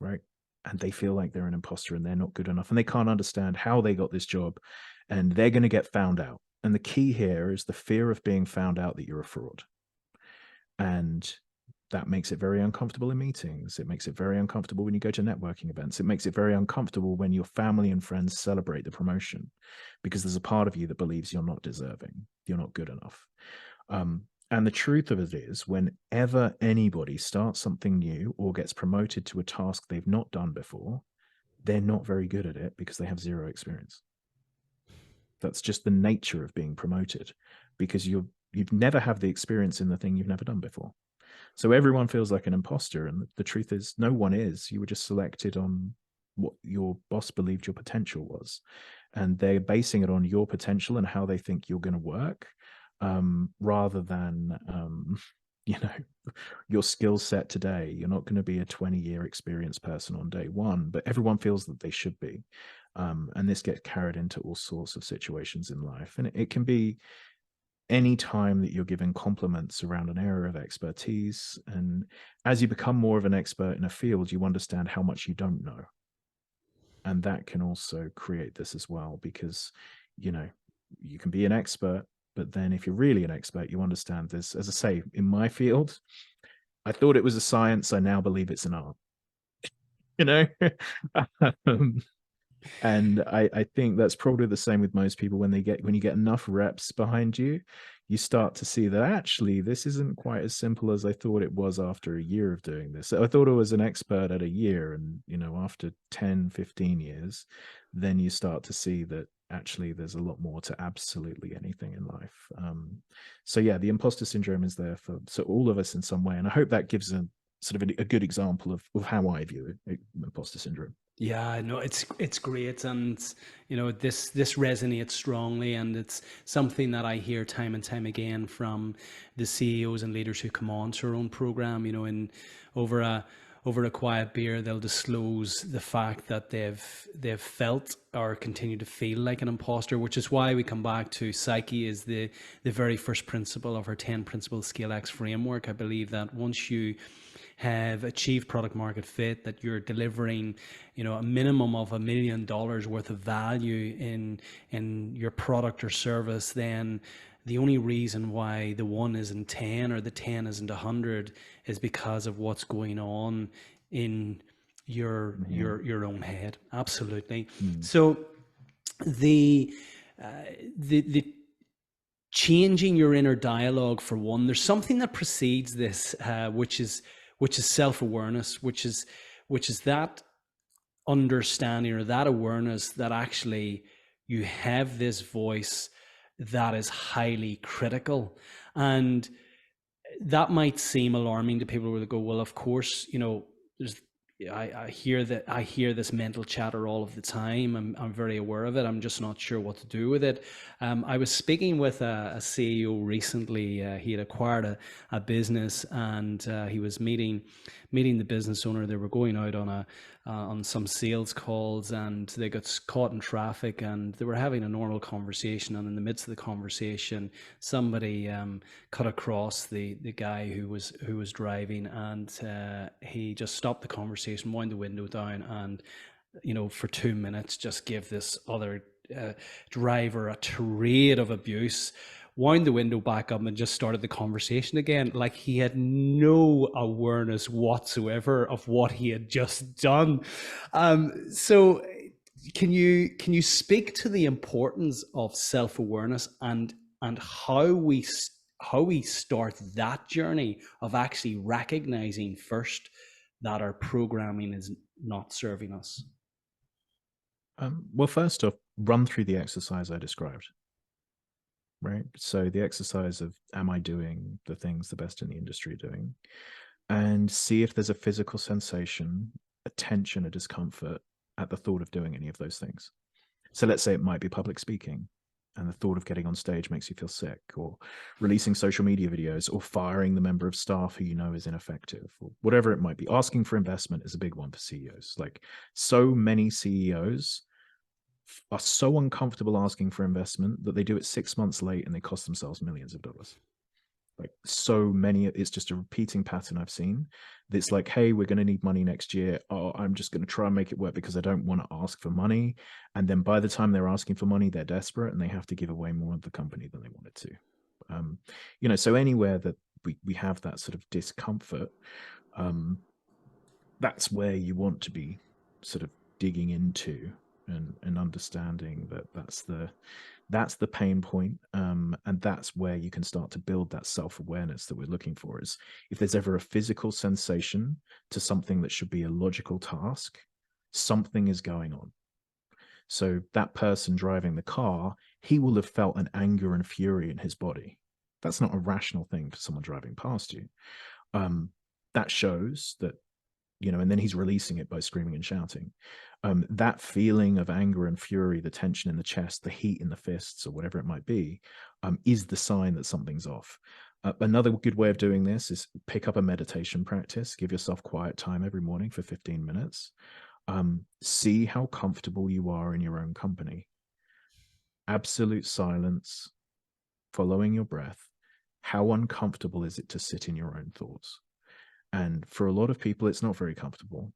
Speaker 2: right? And they feel like they're an imposter and they're not good enough, and they can't understand how they got this job, and they're going to get found out. And the key here is the fear of being found out that you're a fraud. And that makes it very uncomfortable in meetings. It makes it very uncomfortable when you go to networking events. It makes it very uncomfortable when your family and friends celebrate the promotion, because there's a part of you that believes you're not deserving, you're not good enough. And the truth of it is, whenever anybody starts something new or gets promoted to a task they've not done before, they're not very good at it because they have zero experience. That's just the nature of being promoted, because you've never have the experience in the thing you've never done before. So everyone feels like an imposter, and the truth is no one is. You were just selected on what your boss believed your potential was, and they're basing it on your potential and how they think you're going to work, rather than your skill set today. You're not going to be a 20-year experienced person on day one, but everyone feels that they should be. And this gets carried into all sorts of situations in life. And it can be any time that you're given compliments around an area of expertise. And as you become more of an expert in a field, you understand how much you don't know. And that can also create this as well, because, you can be an expert, but then if you're really an expert, you understand this. As I say, in my field, I thought it was a science. I now believe it's an art, you know? And I think that's probably the same with most people. When you get enough reps behind you, you start to see that actually this isn't quite as simple as I thought it was after a year of doing this. So I thought I was an expert at a year, and after 10, 15 years, then you start to see that actually there's a lot more to absolutely anything in life. So yeah, the imposter syndrome is there for all of us in some way. And I hope that gives a sort of a good example of how I view it, imposter syndrome.
Speaker 1: Yeah, no, it's great, and this resonates strongly, and it's something that I hear time and time again from the CEOs and leaders who come on to our own program. In over over a quiet beer, they'll disclose the fact that they've felt or continue to feel like an imposter, which is why we come back to Psyche is the very first principle of our 10 principle Scale X framework. I believe that once you have achieved product market fit, that you're delivering, a minimum of $1 million worth of value in your product or service, then the only reason why the 1 isn't 10 or the 10 isn't 100 is because of what's going on in your own head. Absolutely. So the changing your inner dialogue, for one, there's something that precedes this, which is self-awareness, which is that understanding or that awareness that actually you have this voice that is highly critical. And that might seem alarming to people where they go, well, of course, there's I hear this mental chatter all of the time. I'm very aware of it. I'm just not sure what to do with it. I was speaking with a CEO recently. He had acquired a business, and he was meeting the business owner. They were going out on some sales calls, and they got caught in traffic, and they were having a normal conversation. And in the midst of the conversation, somebody cut across the guy who was driving, and he just stopped the conversation, wind the window down, and for 2 minutes just give this other driver a tirade of abuse, wound the window back up, and just started the conversation again, like he had no awareness whatsoever of what he had just done. So can you speak to the importance of self-awareness and how we start that journey of actually recognizing first that our programming is not serving us?
Speaker 2: Well, first off, run through the exercise I described. Right. So the exercise of, am I doing the things the best in the industry are doing? And see if there's a physical sensation, a tension, a discomfort at the thought of doing any of those things. So let's say it might be public speaking, and the thought of getting on stage makes you feel sick, or releasing social media videos, or firing the member of staff who you know is ineffective, or whatever it might be. Asking for investment is a big one for CEOs. Like, so many CEOs are so uncomfortable asking for investment that they do it 6 months late and they cost themselves millions of dollars. Like, so many, it's just a repeating pattern I've seen. It's like, hey, we're going to need money next year. Oh, I'm just going to try and make it work because I don't want to ask for money. And then by the time they're asking for money, they're desperate and they have to give away more of the company than they wanted to. So anywhere that we have that sort of discomfort, that's where you want to be sort of digging into and understanding that that's the pain point, and that's where you can start to build that self-awareness that we're looking for. Is if there's ever a physical sensation to something that should be a logical task, something is going on. So that person driving the car, he will have felt an anger and fury in his body. That's not a rational thing for someone driving past you. That shows that, and then he's releasing it by screaming and shouting. That feeling of anger and fury, the tension in the chest, the heat in the fists, or whatever it might be, is the sign that something's off. Another good way of doing this is pick up a meditation practice. Give yourself quiet time every morning for 15 minutes. See how comfortable you are in your own company. Absolute silence, following your breath. How uncomfortable is it to sit in your own thoughts? And for a lot of people, it's not very comfortable.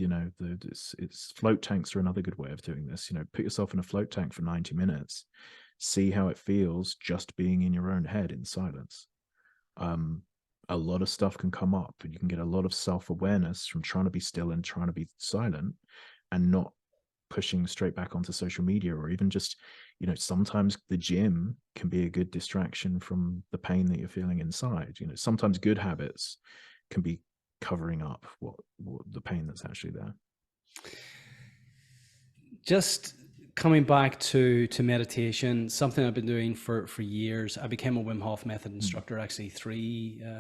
Speaker 2: It's float tanks are another good way of doing this. Put yourself in a float tank for 90 minutes, see how it feels just being in your own head in silence. A lot of stuff can come up, and you can get a lot of self-awareness from trying to be still and trying to be silent and not pushing straight back onto social media, or even just, sometimes the gym can be a good distraction from the pain that you're feeling inside. Sometimes good habits can be covering up what the pain that's actually there.
Speaker 1: Just coming back to meditation, something I've been doing for years. I became a Wim Hof method instructor actually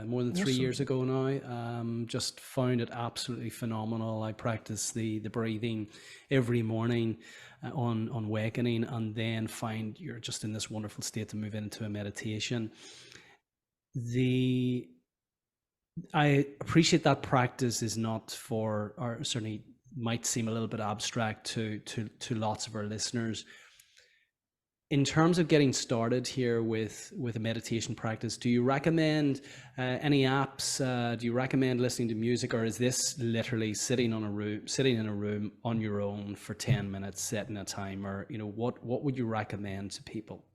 Speaker 1: more than 3 years ago now. Just found it absolutely phenomenal. I practice the breathing every morning on awakening, and then find you're just in this wonderful state to move into a meditation. The I appreciate that practice is not for, or certainly might seem a little bit abstract to lots of our listeners. In terms of getting started here with a meditation practice, do you recommend any apps? Do you recommend listening to music, or is this literally sitting in a room on your own for 10 minutes, setting a timer? You know, what would you recommend to people?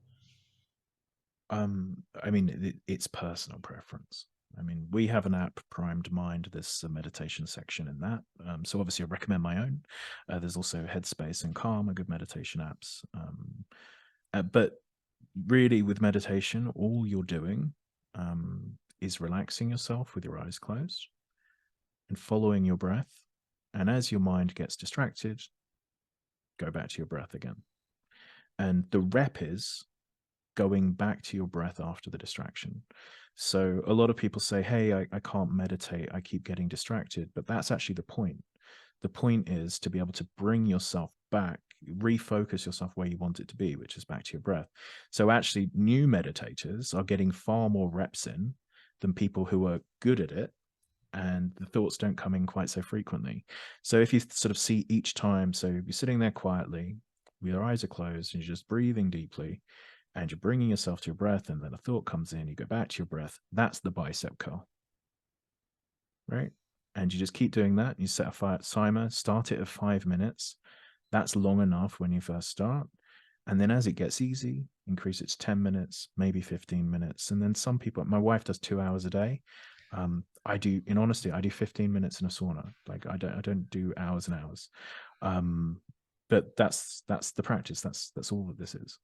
Speaker 2: I mean, it's personal preference. I mean, we have an app, Primed Mind. There's a meditation section in that. So obviously, I recommend my own. There's also Headspace and Calm, are good meditation apps. But really, with meditation, all you're doing is relaxing yourself with your eyes closed and following your breath. And as your mind gets distracted, go back to your breath again. And the rep is going back to your breath after the distraction. So a lot of people say, hey, I can't meditate. I keep getting distracted. But that's actually the point. The point is to be able to bring yourself back, refocus yourself where you want it to be, which is back to your breath. So actually, new meditators are getting far more reps in than people who are good at it. And the thoughts don't come in quite so frequently. So if you sort of see each time, so you're sitting there quietly, your eyes are closed, and you're just breathing deeply, and you're bringing yourself to your breath, and then a thought comes in, you go back to your breath. That's the bicep curl, right? And you just keep doing that. You set a timer, start it at 5 minutes. That's long enough when you first start. And then as it gets easy, increase it to 10 minutes, maybe 15 minutes. And then some people, my wife does 2 hours a day. I do, in honesty, I do 15 minutes in a sauna. Like I don't do hours and hours. But that's the practice. That's all that this is.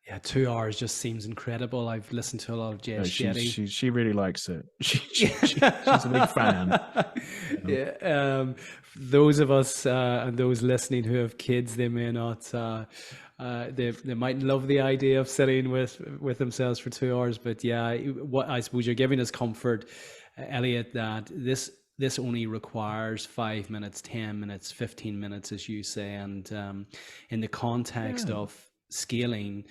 Speaker 1: Yeah, 2 hours just seems incredible. I've listened to a lot of Jay Shetty.
Speaker 2: She really likes it. She's a big fan.
Speaker 1: Yeah.
Speaker 2: You know?
Speaker 1: Yeah. Those of us and those listening who have kids, they may not. They might love the idea of sitting with themselves for 2 hours, but yeah, what I suppose you're giving us comfort, Elliot, that this only requires 5 minutes, 10 minutes, 15 minutes, as you say, and in the context
Speaker 2: Yeah.
Speaker 1: of scaling,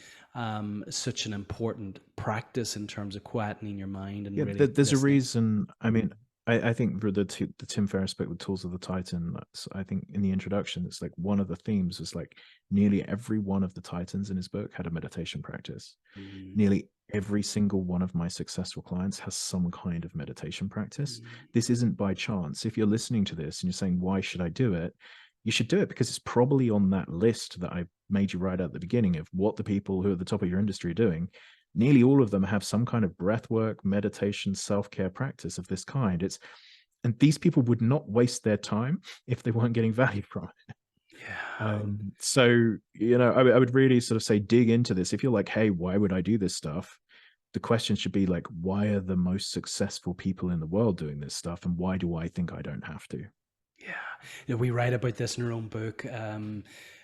Speaker 1: such an important practice in terms of quietening your mind and
Speaker 2: Yeah,
Speaker 1: really
Speaker 2: there's a
Speaker 1: listening.
Speaker 2: reason. I mean, I think the Tim Ferriss book, The Tools of the Titan, I think in the introduction, it's like one of the themes was like nearly every one of the Titans in his book had a meditation practice.
Speaker 1: Mm,
Speaker 2: Nearly every single one of my successful clients has some kind of meditation practice.
Speaker 1: mm,
Speaker 2: This isn't by chance. If you're listening to this and you're saying, why should I do it? You should do it because it's probably on that list that I made you write at the beginning of what the people who are at the top of your industry are doing. Nearly all of them have some kind of breath work, meditation, self-care practice of this kind. And these people would not waste their time if they weren't getting value from it.
Speaker 1: yeah.
Speaker 2: So, I would really sort of say dig into this. If you're like, hey, why would I do this stuff? The question should be like, why are the most successful people in the world doing this stuff? And why do I think I don't have to?
Speaker 1: Yeah, we write about this in our own book.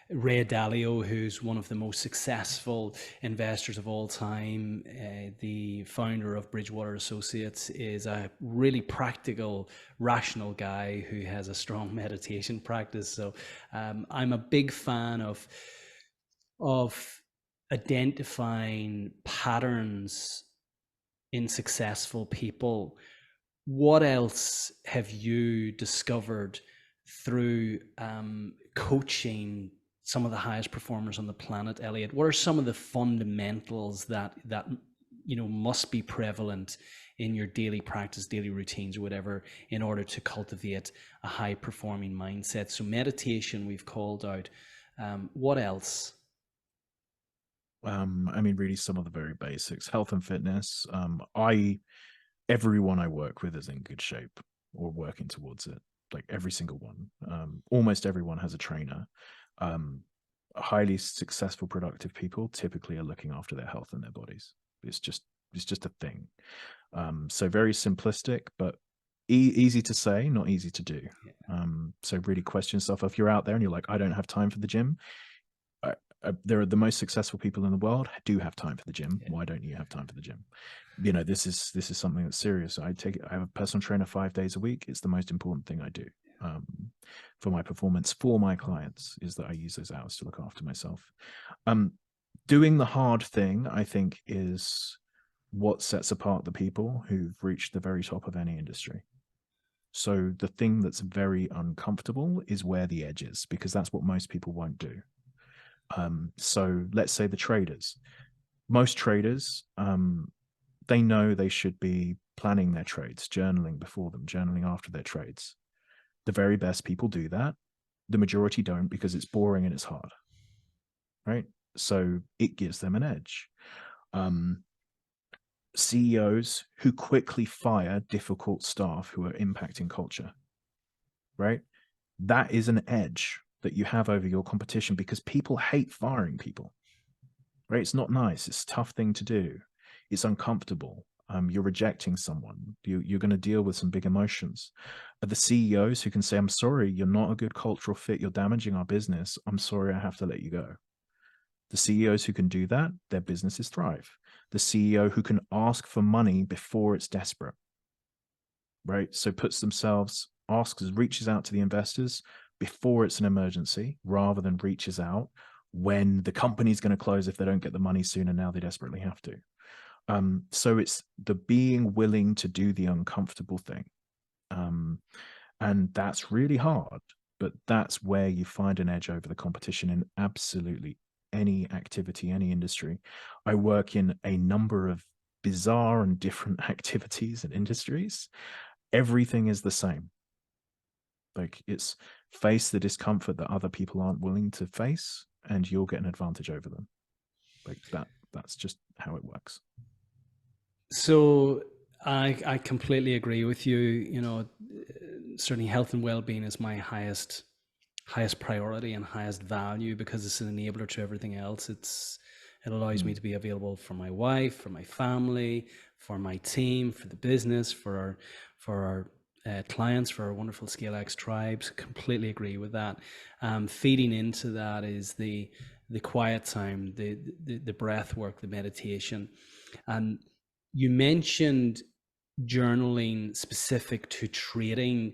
Speaker 1: Ray Dalio, who's one of the most successful investors of all time, the founder of Bridgewater Associates, is a really practical, rational guy who has a strong meditation practice. So I'm a big fan of identifying patterns in successful people. What else have you discovered through coaching some of the highest performers on the planet, Elliot? What are some of the fundamentals that must be prevalent in your daily practice, daily routines, or whatever, in order to cultivate a high performing mindset? So meditation, we've called out. What else?
Speaker 2: I mean, really, some of the very basics, health and fitness. Everyone I work with is in good shape or working towards it. Like every single one. Almost everyone has a trainer. Highly successful, productive people typically are looking after their health and their bodies. It's just a thing. So very simplistic, but easy to say, not easy to do.
Speaker 1: Yeah.
Speaker 2: So really question stuff. If you're out there and you're like, I don't have time for the gym, there are the most successful people in the world do have time for the gym.
Speaker 1: Yeah.
Speaker 2: Why don't you have time for the gym? This is something that's serious. I have a personal trainer 5 days a week. It's the most important thing I do for my performance, for my clients, is that I use those hours to look after myself. Doing the hard thing, I think, is what sets apart the people who've reached the very top of any industry. So the thing that's very uncomfortable is where the edge is, because that's what most people won't do. So let's say the traders. Most traders, they know they should be planning their trades, journaling before them, journaling after their trades. The very best people do that. The majority don't, because it's boring and it's hard, right? So it gives them an edge. CEOs who quickly fire difficult staff who are impacting culture, right? That is an edge that you have over your competition, because people hate firing people, right? It's not nice. It's a tough thing to do. It's uncomfortable. You're rejecting someone. You're going to deal with some big emotions. But the CEOs who can say, I'm sorry, you're not a good cultural fit. You're damaging our business. I'm sorry, I have to let you go. The CEOs who can do that, their businesses thrive. The CEO who can ask for money before it's desperate, right? So puts themselves, reaches out to the investors before it's an emergency, rather than reaches out when the company's going to close if they don't get the money soon and now they desperately have to. So it's the being willing to do the uncomfortable thing. And that's really hard, but that's where you find an edge over the competition in absolutely any activity, any industry. I work in a number of bizarre and different activities and industries. Everything is the same. Like, it's face the discomfort that other people aren't willing to face, and you'll get an advantage over them. Like that's just how it works.
Speaker 1: So I completely agree with you. You know, certainly health and well-being is my highest priority and highest value, because it's an enabler to everything else. It allows me to be available for my wife, for my family, for my team, for the business, for our clients, for our wonderful ScaleX tribes. Completely agree with that. Feeding into that is the quiet time, the breath work, the meditation. And you mentioned journaling specific to trading.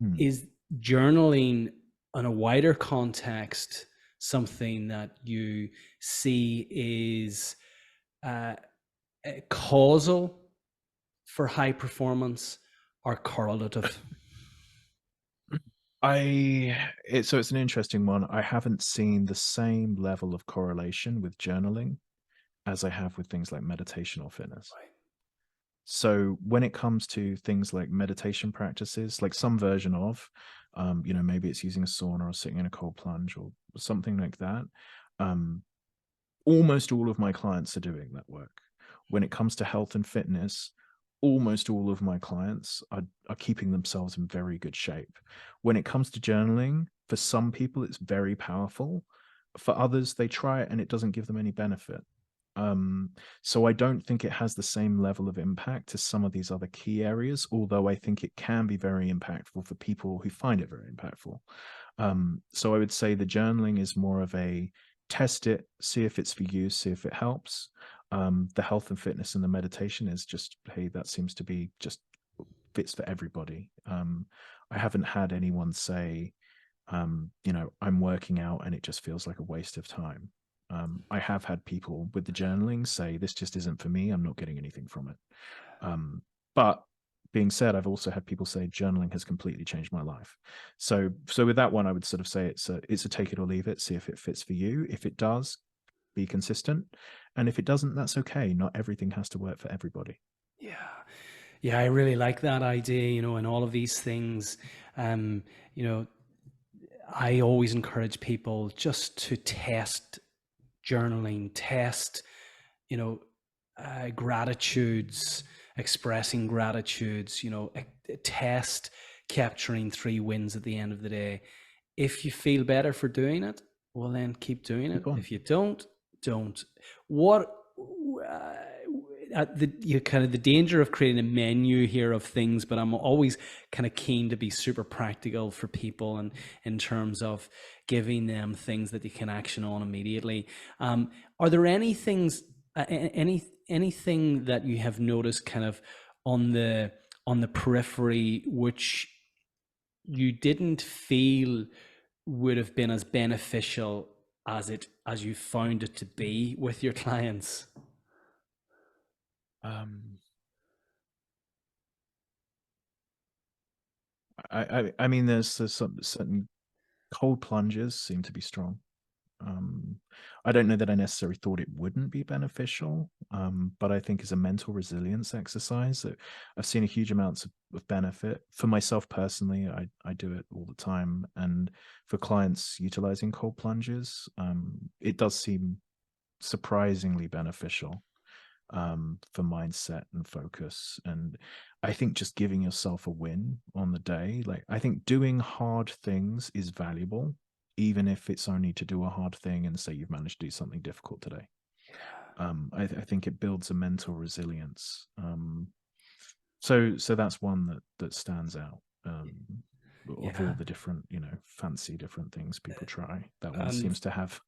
Speaker 2: Mm.
Speaker 1: Is journaling on a wider context something that you see is causal for high performance or correlative?
Speaker 2: So it's an interesting one. I haven't seen the same level of correlation with journaling as I have with things like meditation or fitness.
Speaker 1: Right.
Speaker 2: So when it comes to things like meditation practices, like some version of, maybe it's using a sauna or sitting in a cold plunge or something like that. Um, Almost all of my clients are doing that work. When it comes to health and fitness, almost all of my clients are keeping themselves in very good shape. When it comes to journaling, for some people, it's very powerful. For others, they try it and it doesn't give them any benefit. So I don't think it has the same level of impact as some of these other key areas, although I think it can be very impactful for people who find it very impactful. So I would say the journaling is more of a test it, see if it's for you, see if it helps. The health and fitness and the meditation is just, hey, that seems to be just fits for everybody. I haven't had anyone say, I'm working out and it just feels like a waste of time. I have had people with the journaling say, this just isn't for me. I'm not getting anything from it. But being said, I've also had people say journaling has completely changed my life. So with that one, I would sort of say it's a take it or leave it. See if it fits for you. If it does, be consistent, and if it doesn't, that's okay. Not everything has to work for everybody.
Speaker 1: Yeah. Yeah, I really like that idea, and all of these things. Um, you know, I always encourage people just to test journaling, test, you know, gratitudes, expressing gratitudes, test capturing 3 wins at the end of the day. If you feel better for doing it, well, then keep doing it.
Speaker 2: Keep on.
Speaker 1: If you don't. What you kind of the danger of creating a menu here of things, but I'm always kind of keen to be super practical for people, and in terms of giving them things that they can action on immediately. Are there any things, anything that you have noticed kind of on the periphery which you didn't feel would have been as beneficial as you found it to be with your clients?
Speaker 2: Um, I mean, there's some certain cold plunges seem to be strong. Um, I don't know that I necessarily thought it wouldn't be beneficial, but I think as a mental resilience exercise, that I've seen a huge amounts of benefit for myself personally. I do it all the time, and for clients utilizing cold plunges, it does seem surprisingly beneficial for mindset and focus. And I think just giving yourself a win on the day, like I think doing hard things is valuable, even if it's only to do a hard thing and say you've managed to do something difficult today. I think it builds a mental resilience. So that's one that stands out. Of all
Speaker 1: Yeah.
Speaker 2: the different, fancy different things people try, that one
Speaker 1: And
Speaker 2: seems to have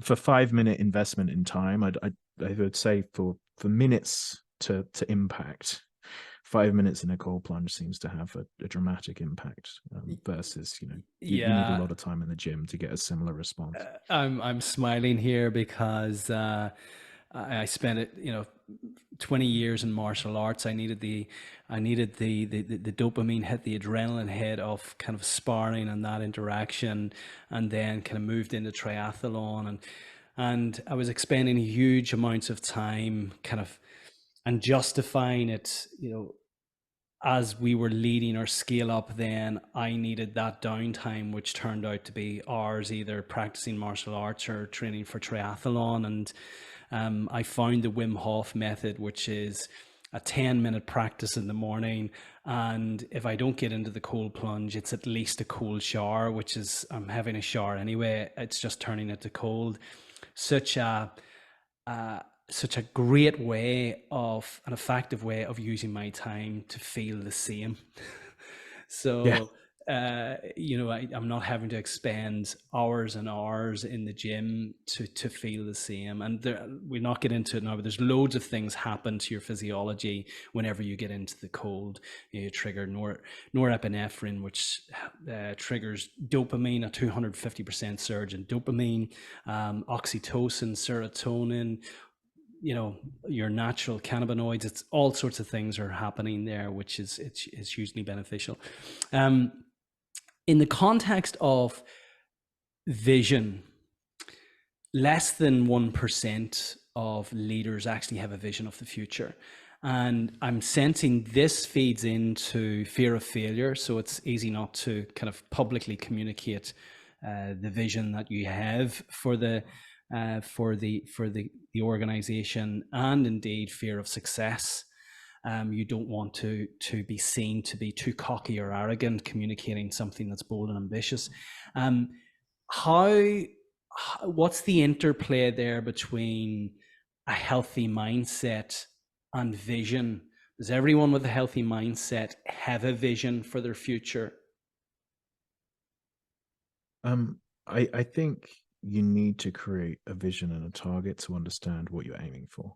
Speaker 2: for 5 minute investment in time. I would say for minutes to impact, 5 minutes in a cold plunge seems to have a dramatic impact, versus you need a
Speaker 1: yeah,
Speaker 2: lot of time in the gym to get a similar response.
Speaker 1: I'm smiling here because I spent it, 20 years in martial arts. I needed the dopamine hit, the adrenaline hit of kind of sparring and that interaction, and then kind of moved into triathlon, and I was expending huge amounts of time kind of and justifying it, as we were leading our scale up. Then I needed that downtime, which turned out to be hours either practicing martial arts or training for triathlon. And I found the Wim Hof method, which is a 10-minute practice in the morning. And if I don't get into the cold plunge, it's at least a cold shower, which is, I'm having a shower anyway. It's just turning it to cold. Such a, uh, such a great way of an effective way of using my time to feel the same.
Speaker 2: Yeah.
Speaker 1: So, I'm not having to expend hours and hours in the gym to feel the same. And we'll not get into it now, but there's loads of things happen to your physiology whenever you get into the cold. You trigger norepinephrine, which triggers dopamine, a 250% surge in dopamine, oxytocin, serotonin, your natural cannabinoids. It's all sorts of things are happening there, which is hugely beneficial. um, in the context of vision, less than 1% of leaders actually have a vision of the future, and I'm sensing this feeds into fear of failure. So it's easy not to kind of publicly communicate the vision that you have for the organization, and indeed fear of success. You don't want to be seen to be too cocky or arrogant, communicating something that's bold and ambitious. Um, how what's the interplay there between a healthy mindset and vision? Does everyone with a healthy mindset have a vision for their future?
Speaker 2: um I think you need to create a vision and a target to understand what you're aiming for.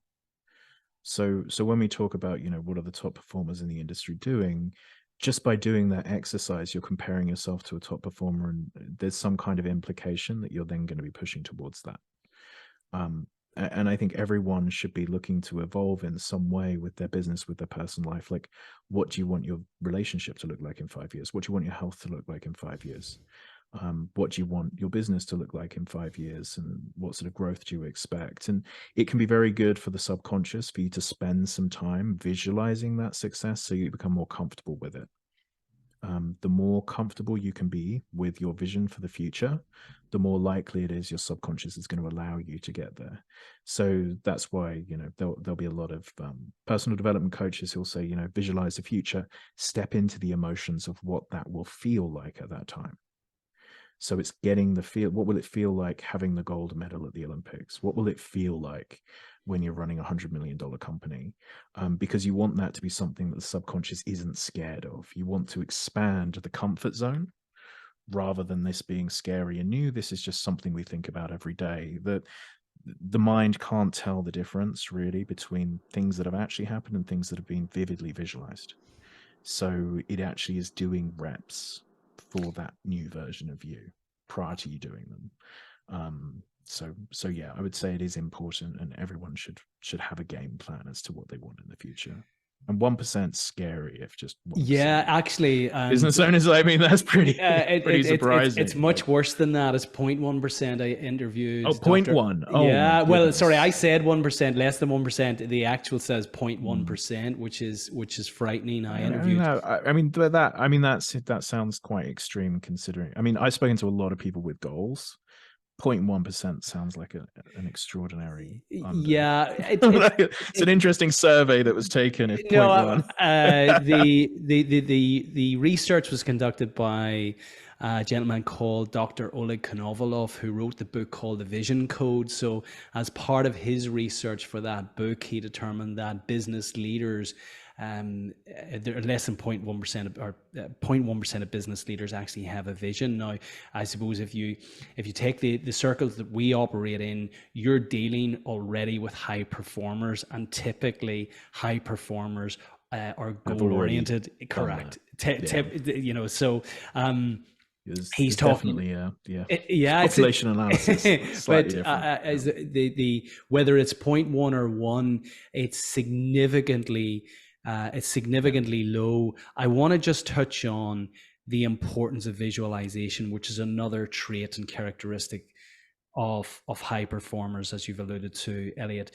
Speaker 2: So when we talk about, what are the top performers in the industry doing, just by doing that exercise, you're comparing yourself to a top performer, and there's some kind of implication that you're then going to be pushing towards that. Um, and I think everyone should be looking to evolve in some way with their business, with their personal life. Like, what do you want your relationship to look like in 5 years? What do you want your health to look like in 5 years? What do you want your business to look like in 5 years, and what sort of growth do you expect? And it can be very good for the subconscious for you to spend some time visualizing that success so you become more comfortable with it. The more comfortable you can be with your vision for the future, the more likely it is your subconscious is going to allow you to get there. So that's why, there'll be a lot of personal development coaches who'll say, visualize the future, step into the emotions of what that will feel like at that time. So it's getting the feel. What will it feel like having the gold medal at the Olympics? What will it feel like when you're running $100 million company? Because you want that to be something that the subconscious isn't scared of. You want to expand the comfort zone rather than this being scary and new. This is just something we think about every day. That the mind can't tell the difference really between things that have actually happened and things that have been vividly visualized. So it actually is doing reps for that new version of you prior to you doing them. So yeah, I would say it is important, and everyone should have a game plan as to what they want in the future. And 1% scary if just 1%.
Speaker 1: Yeah, actually,
Speaker 2: Business
Speaker 1: and
Speaker 2: owners, I mean, that's pretty pretty
Speaker 1: it's
Speaker 2: surprising.
Speaker 1: much worse than that. It's 0.1%. I
Speaker 2: Oh,
Speaker 1: interviewed
Speaker 2: point
Speaker 1: Dr.
Speaker 2: one. Oh my
Speaker 1: Yeah, well, sorry, I
Speaker 2: goodness.
Speaker 1: said 1%, less than 1%. The actual says 0.1%, which is frightening. I interviewed.
Speaker 2: I mean that sounds quite extreme considering. I mean, I've spoken to a lot of people with goals. 0.1% sounds like an extraordinary under.
Speaker 1: Yeah,
Speaker 2: It's an interesting survey that was taken. If
Speaker 1: no,
Speaker 2: point one,
Speaker 1: the research was conducted by a gentleman called Dr. Oleg Konovalov, who wrote the book called The Vision Code. So, as part of his research for that book, he determined that business leaders, there are less than 0.1% or 0.1% of business leaders actually have a vision. Now, I suppose if you take the circles that we operate in, you're dealing already with high performers, and typically high performers are goal oriented. Correct. So he's
Speaker 2: there's
Speaker 1: talking.
Speaker 2: definitely
Speaker 1: Yeah,
Speaker 2: population analysis
Speaker 1: but
Speaker 2: slightly different.
Speaker 1: as the whether it's 0.1 or 1, it's significantly low. I want to just touch on the importance of visualization, which is another trait and characteristic of high performers, as you've alluded to, Elliot.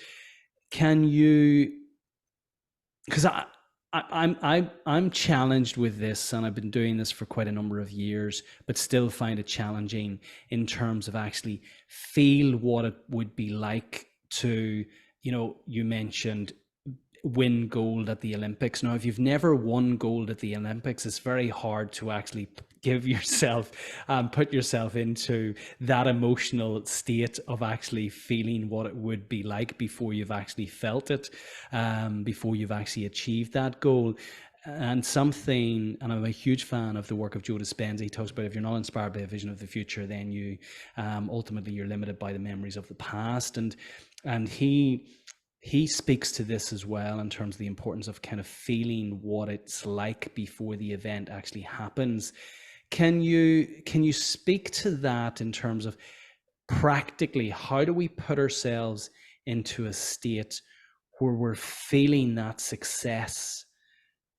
Speaker 1: Can you? Because I'm challenged with this, and I've been doing this for quite a number of years, but still find it challenging in terms of actually feel what it would be like to, you mentioned win gold at the Olympics. Now, if you've never won gold at the Olympics, it's very hard to actually give yourself, put yourself into that emotional state of actually feeling what it would be like before you've actually felt it, before you've actually achieved that goal. And I'm a huge fan of the work of Joe Dispenza. He talks about if you're not inspired by a vision of the future, then you ultimately you're limited by the memories of the past. And he speaks to this as well in terms of the importance of kind of feeling what it's like before the event actually happens. Can you speak to that in terms of practically how do we put ourselves into a state where we're feeling that success,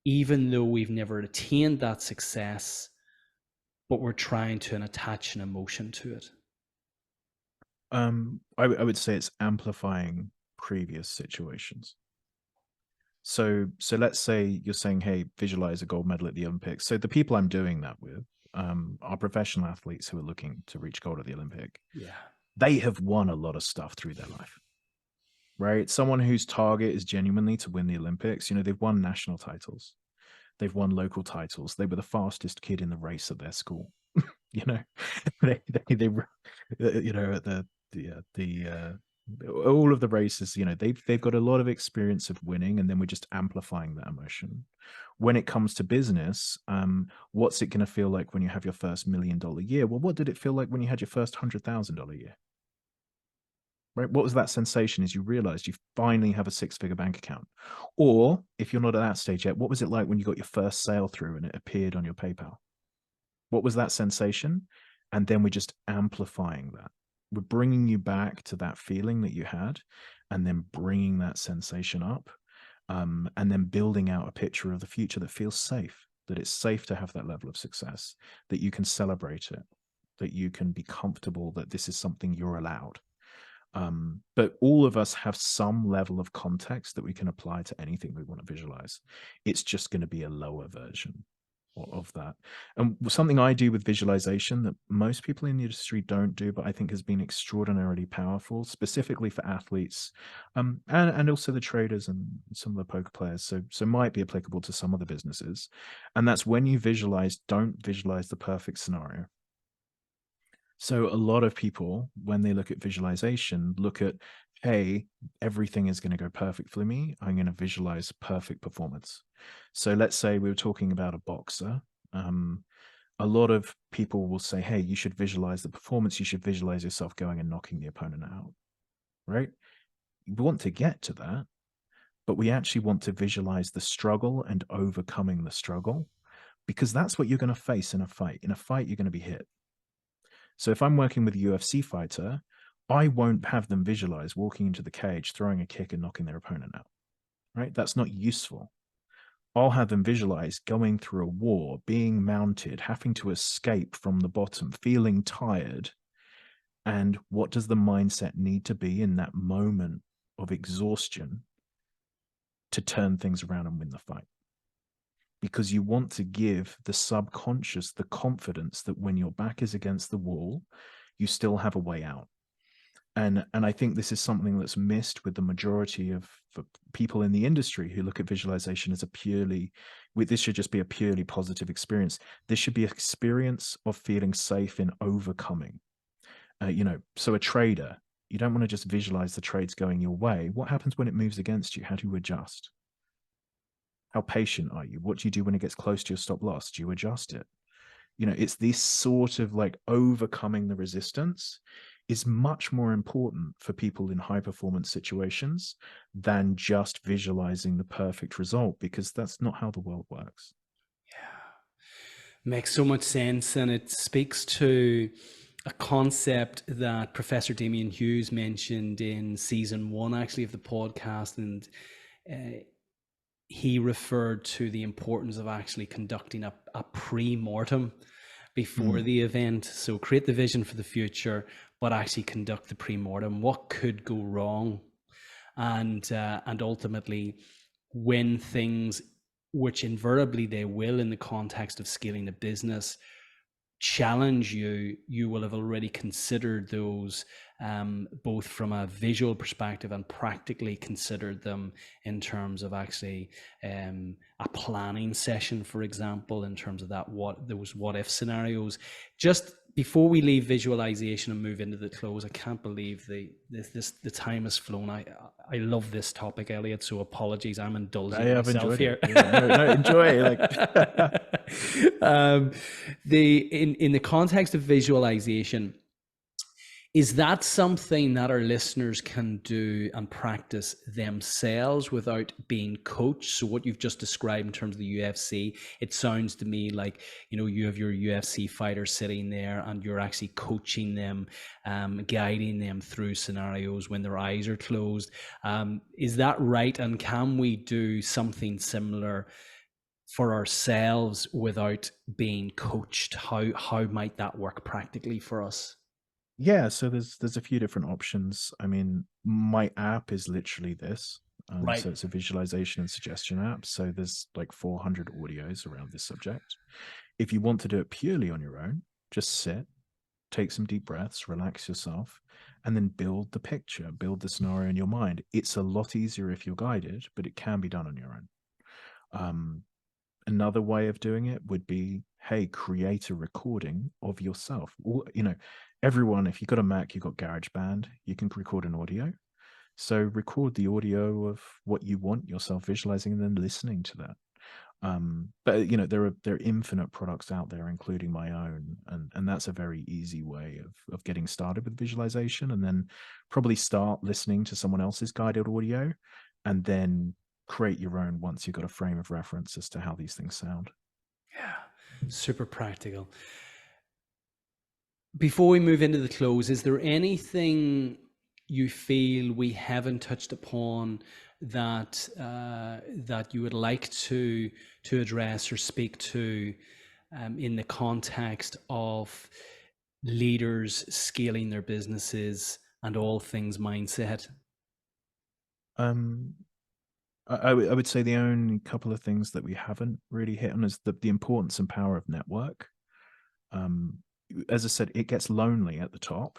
Speaker 1: even though we've never attained that success, but we're trying to attach an emotion to it?
Speaker 2: I would say it's amplifying previous situations. So let's say you're saying, hey, visualize a gold medal at the Olympics. So the people I'm doing that with are professional athletes who are looking to reach gold at the Olympic.
Speaker 1: Yeah.
Speaker 2: They have won a lot of stuff through their life, right? Someone whose target is genuinely to win the Olympics, they've won national titles. They've won local titles. They were the fastest kid in the race at their school. they at the all of the races, they've got a lot of experience of winning, and then we're just amplifying that emotion. When it comes to business, what's it going to feel like when you have your first $1 million year? Well, what did it feel like when you had your first $100,000 year? Right? What was that sensation as you realized you finally have a 6-figure bank account? Or if you're not at that stage yet, what was it like when you got your first sale through and it appeared on your PayPal? What was that sensation? And then we're just amplifying that. We're bringing you back to that feeling that you had, and then bringing that sensation up, and then building out a picture of the future that feels safe, that it's safe to have that level of success, that you can celebrate it, that you can be comfortable that this is something you're allowed. But all of us have some level of context that we can apply to anything we want to visualize. It's just going to be a lower version of that. And something I do with visualization that most people in the industry don't do, but I think has been extraordinarily powerful, specifically for athletes, and also the traders and some of the poker players. So might be applicable to some of the businesses. And that's when you visualize, don't visualize the perfect scenario. So a lot of people, when they look at visualization, look at, hey, everything is going to go perfect for me. I'm going to visualize perfect performance. So let's say we were talking about a boxer. A lot of people will say, hey, you should visualize the performance. You should visualize yourself going and knocking the opponent out, right? We want to get to that, but we actually want to visualize the struggle and overcoming the struggle, because that's what you're going to face in a fight. In a fight, you're going to be hit. So if I'm working with a UFC fighter, I won't have them visualize walking into the cage, throwing a kick and knocking their opponent out, right? That's not useful. I'll have them visualize going through a war, being mounted, having to escape from the bottom, feeling tired. And what does the mindset need to be in that moment of exhaustion to turn things around and win the fight? Because you want to give the subconscious the confidence that when your back is against the wall, you still have a way out. And I think this is something that's missed with the majority of people in the industry who look at visualization as this should just be a purely positive experience. This should be an experience of feeling safe in overcoming. So a trader, you don't want to just visualize the trades going your way. What happens when it moves against you? How do you adjust? How patient are you? What do you do when it gets close to your stop loss? Do you adjust it? It's this sort of like overcoming the resistance is much more important for people in high performance situations than just visualizing the perfect result, because that's not how the world works.
Speaker 1: Yeah, makes so much sense. And it speaks to a concept that Professor Damien Hughes mentioned in season 1, actually, of the podcast. And he referred to the importance of actually conducting a pre-mortem before the event. So create the vision for the future, but actually conduct the pre-mortem. What could go wrong? And ultimately, when things, which invariably they will in the context of scaling a business, challenge you, you will have already considered those, both from a visual perspective and practically considered them in terms of actually a planning session, for example, in terms of those what if scenarios. Just before we leave visualization and move into the close, I can't believe the time has flown. I love this topic, Elliot. So apologies, I'm indulging myself here.
Speaker 2: No, enjoy.
Speaker 1: In the context of visualization, is that something that our listeners can do and practice themselves without being coached? So what you've just described in terms of the UFC, it sounds to me like, you have your UFC fighter sitting there and you're actually coaching them, guiding them through scenarios when their eyes are closed. Is that right? And can we do something similar for ourselves without being coached? How might that work practically for us?
Speaker 2: Yeah, so there's a few different options. I mean, my app is literally this.
Speaker 1: Right.
Speaker 2: So it's a visualization and suggestion app. So there's like 400 audios around this subject. If you want to do it purely on your own, just sit, take some deep breaths, relax yourself, and then build the picture, build the scenario in your mind. It's a lot easier if you're guided, but it can be done on your own. Another way of doing it would be, hey, create a recording of yourself. Or, everyone, if you've got a Mac, you've got GarageBand, you can record an audio. So record the audio of what you want yourself visualizing and then listening to that. But there are infinite products out there, including my own, and that's a very easy way of getting started with visualization. And then probably start listening to someone else's guided audio, and then create your own once you've got a frame of reference as to how these things sound.
Speaker 1: Yeah, super practical. Before we move into the close, is there anything you feel we haven't touched upon that that you would like to address or speak to in the context of leaders scaling their businesses and all things mindset?
Speaker 2: I would say the only couple of things that we haven't really hit on is the importance and power of network. As I said, it gets lonely at the top.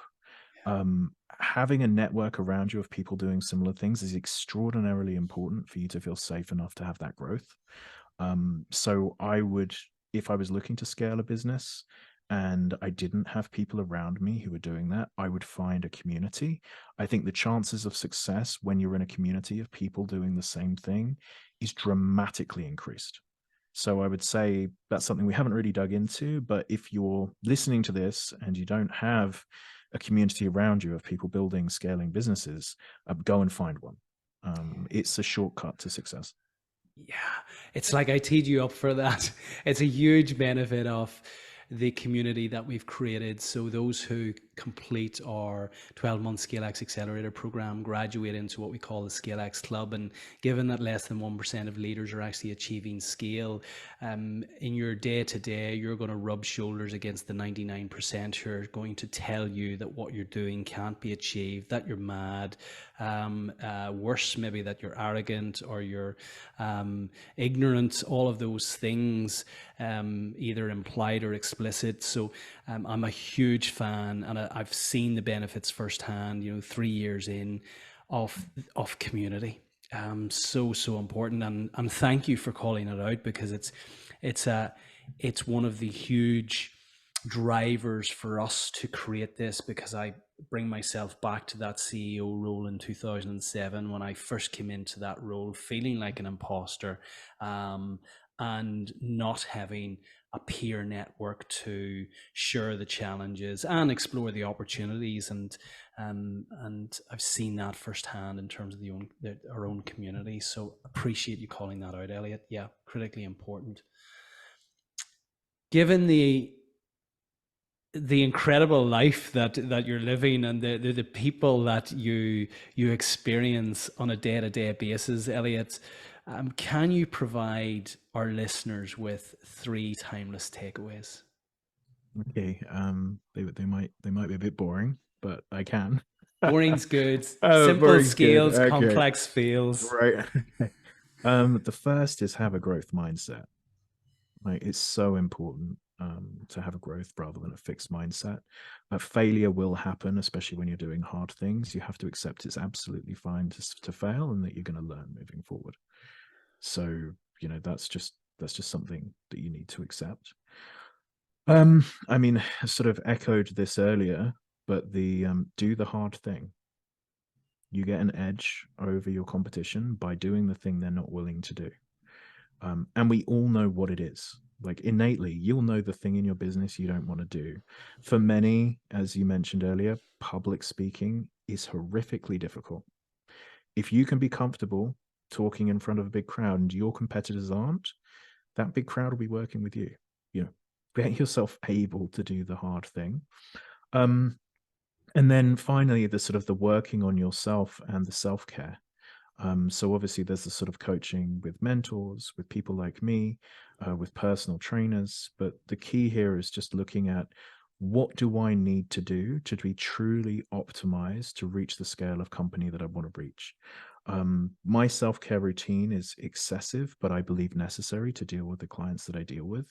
Speaker 2: Having a network around you of people doing similar things is extraordinarily important for you to feel safe enough to have that growth. So I would, if I was looking to scale a business and I didn't have people around me who were doing that, I would find a community. I think the chances of success when you're in a community of people doing the same thing is dramatically increased. So I would say that's something we haven't really dug into, but if you're listening to this and you don't have a community around you of people building, scaling businesses, go and find one. It's a shortcut to success.
Speaker 1: Yeah, it's like I teed you up for that. It's a huge benefit of the community that we've created. So those who complete our 12-month ScaleX Accelerator program graduate into what we call the ScaleX Club. And given that less than 1% of leaders are actually achieving scale, in your day-to-day, you're going to rub shoulders against the 99% who are going to tell you that what you're doing can't be achieved, that you're mad, worse maybe that you're arrogant or you're ignorant, all of those things, either implied or explicit. So I'm a huge fan, and I've seen the benefits firsthand, 3 years in, of community. So important, and thank you for calling it out, because it's one of the huge drivers for us to create this, because I bring myself back to that CEO role in 2007 when I first came into that role, feeling like an imposter, and not having a peer network to share the challenges and explore the opportunities. And I've seen that firsthand in terms of our own community. So appreciate you calling that out, Elliot. Yeah, critically important. Given the incredible life that you're living, and the people that you experience on a day-to-day basis, Elliot, can you provide our listeners with 3 timeless takeaways?
Speaker 2: Okay. They might be a bit boring, but I can.
Speaker 1: Boring's good.
Speaker 2: Oh,
Speaker 1: Simple
Speaker 2: boring's good.
Speaker 1: scales,
Speaker 2: Okay.
Speaker 1: complex feels.
Speaker 2: Right. The first is have a growth mindset. Like, it's so important to have a growth rather than a fixed mindset. Failure will happen, especially when you're doing hard things. You have to accept it's absolutely fine to fail, and that you're going to learn moving forward. So, that's just something that you need to accept. I mean, I sort of echoed this earlier, but the do the hard thing. You get an edge over your competition by doing the thing they're not willing to do. And we all know what it is. Like, innately, you'll know the thing in your business you don't want to do. For many, as you mentioned earlier, public speaking is horrifically difficult. If you can be comfortable talking in front of a big crowd and your competitors aren't, that big crowd will be working with you. Get yourself able to do the hard thing. And then finally, the working on yourself and the self-care. So obviously there's the sort of coaching with mentors, with people like me, with personal trainers. But the key here is just looking at, what do I need to do to be truly optimized to reach the scale of company that I want to reach? My self-care routine is excessive, but I believe necessary to deal with the clients that I deal with.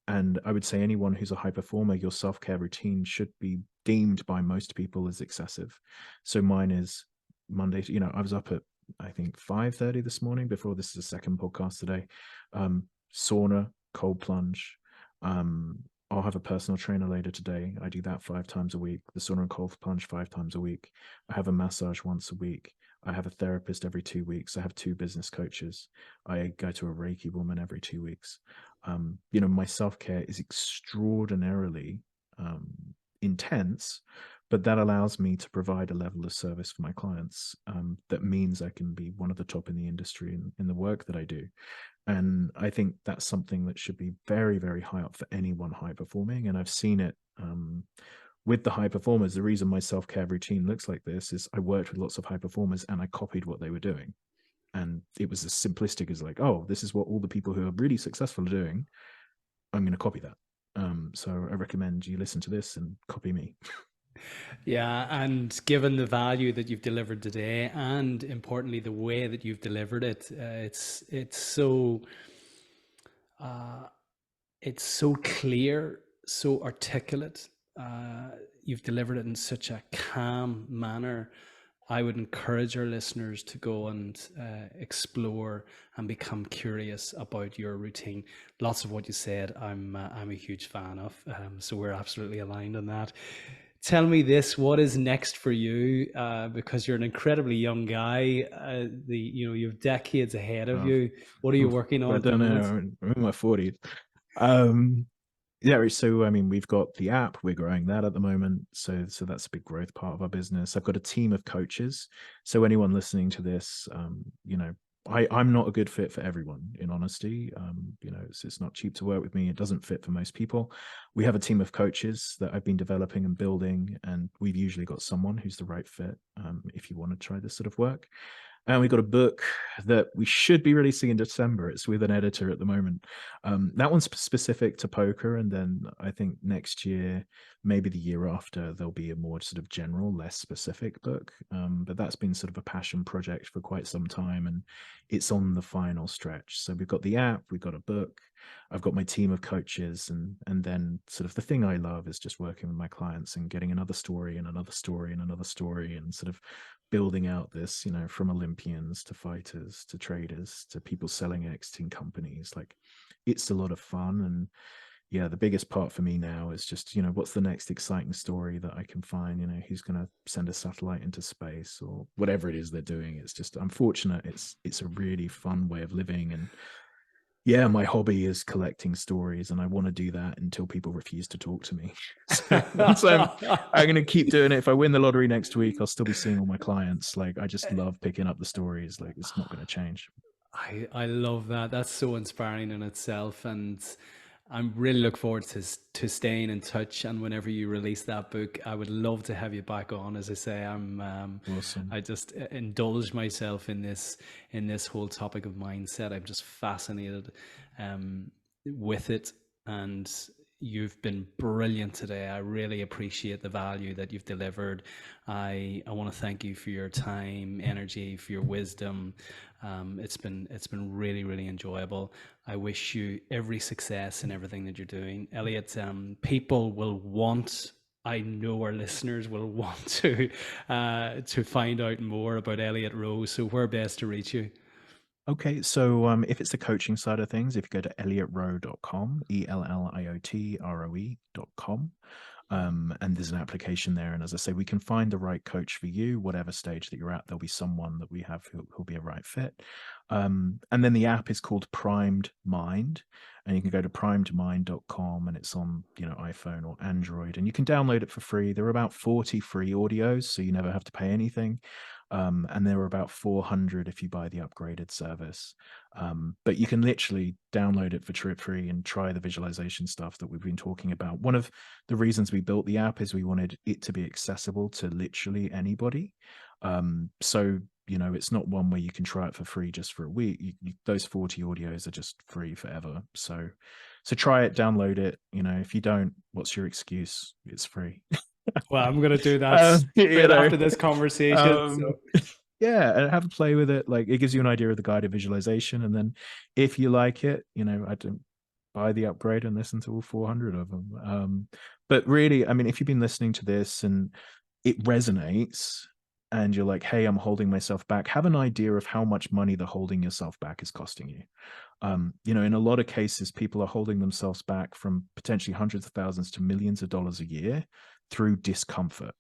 Speaker 2: And I would say anyone who's a high performer, your self-care routine should be deemed by most people as excessive. So mine is Monday. I was up at, I think, 5:30 this morning before this is the second podcast today. Sauna, cold plunge. I'll have a personal trainer later today. I do that 5 times a week. The sauna and cold plunge 5 times a week. I have a massage once a week. I have a therapist every 2 weeks. I have 2 business coaches. I go to a Reiki woman every 2 weeks. My self-care is extraordinarily intense, but that allows me to provide a level of service for my clients that means I can be one of the top in the industry in the work that I do. And I think that's something that should be very, very high up for anyone high performing. And I've seen it with the high performers. The reason my self-care routine looks like this is I worked with lots of high performers and I copied what they were doing. And it was as simplistic as like, oh, this is what all the people who are really successful are doing. I'm going to copy that. So I recommend you listen to this and copy me.
Speaker 1: Yeah, and given the value that you've delivered today, and importantly the way that you've delivered it, it's so clear, so articulate. You've delivered it in such a calm manner. I would encourage our listeners to go and explore and become curious about your routine. Lots of what you said, I'm a huge fan of. So we're absolutely aligned on that. Tell me this: what is next for you? Because you're an incredibly young guy. You have decades ahead of you. What are you working on
Speaker 2: I
Speaker 1: at the
Speaker 2: don't know.
Speaker 1: moment?
Speaker 2: I'm in my 40s. Yeah, so I mean, we've got the app, we're growing that at the moment. So that's a big growth part of our business. I've got a team of coaches. So anyone listening to this, I'm not a good fit for everyone, in honesty. You know, it's not cheap to work with me. It doesn't fit for most people. We have a team of coaches that I've been developing and building, and we've usually got someone who's the right fit, if you want to try this sort of work. And we got a book that we should be releasing in December. It's with an editor at the moment. That one's specific to poker. And then I think next year, maybe the year after, there'll be a more sort of general, less specific book. But that's been sort of a passion project for quite some time. And it's on the final stretch. So we've got the app, we've got a book. I've got my team of coaches, and then sort of the thing I love is just working with my clients and getting another story and another story and another story, and sort of building out this, you know, from Olympians to fighters to traders to people selling and exiting companies. Like, it's a lot of fun. And yeah, the biggest part for me now is just, you know, what's the next exciting story that I can find, you know, who's going to send a satellite into space or whatever it is they're doing. It's just, I'm fortunate. It's a really fun way of living. And yeah, my hobby is collecting stories, and I want to do that until people refuse to talk to me. So I'm going to keep doing it. If I win the lottery next week, I'll still be seeing all my clients. Like, I just love picking up the stories. Like, it's not going to change.
Speaker 1: I love that. That's so inspiring in itself, and I'm really look forward to staying in touch. And whenever you release that book, I would love to have you back on. As I say,
Speaker 2: Awesome.
Speaker 1: I just indulge myself in this whole topic of mindset. I'm just fascinated with it, and you've been brilliant today. I really appreciate the value that you've delivered. I want to thank you for your time, energy, for your wisdom. It's been really, really enjoyable. I wish you every success in everything that you're doing, Elliot. People will want. I know our listeners will want to find out more about Elliot Roe. So where best to reach you?
Speaker 2: Okay, so if it's the coaching side of things, if you go to elliotroe.com, ELLIOTROE.com, and there's an application there. And as I say, we can find the right coach for you, whatever stage that you're at. There'll be someone that we have who'll be a right fit. And then the app is called Primed Mind, and you can go to primedmind.com, and it's on, you know, iPhone or Android, and you can download it for free. There are about 40 free audios, so you never have to pay anything. And there are about 400 if you buy the upgraded service. But you can literally download it for free and try the visualization stuff that we've been talking about. One of the reasons we built the app is we wanted it to be accessible to literally anybody. So, you know, it's not one where you can try it for free just for a week. Those 40 audios are just free forever. So try it, download it. You know, if you don't, what's your excuse? It's free.
Speaker 1: Well, I'm gonna do that
Speaker 2: You
Speaker 1: straight
Speaker 2: know,
Speaker 1: after this conversation.
Speaker 2: um,
Speaker 1: So
Speaker 2: yeah, and have a play with it. Like, it gives you an idea of the guided visualization, and then if you like it, you know, I don't buy the upgrade and listen to all 400 of them. But really, I mean, if you've been listening to this and it resonates, and you're like, hey, I'm holding myself back, have an idea of how much money the holding yourself back is costing you. You know, in a lot of cases, people are holding themselves back from potentially hundreds of thousands to millions of dollars a year through discomfort.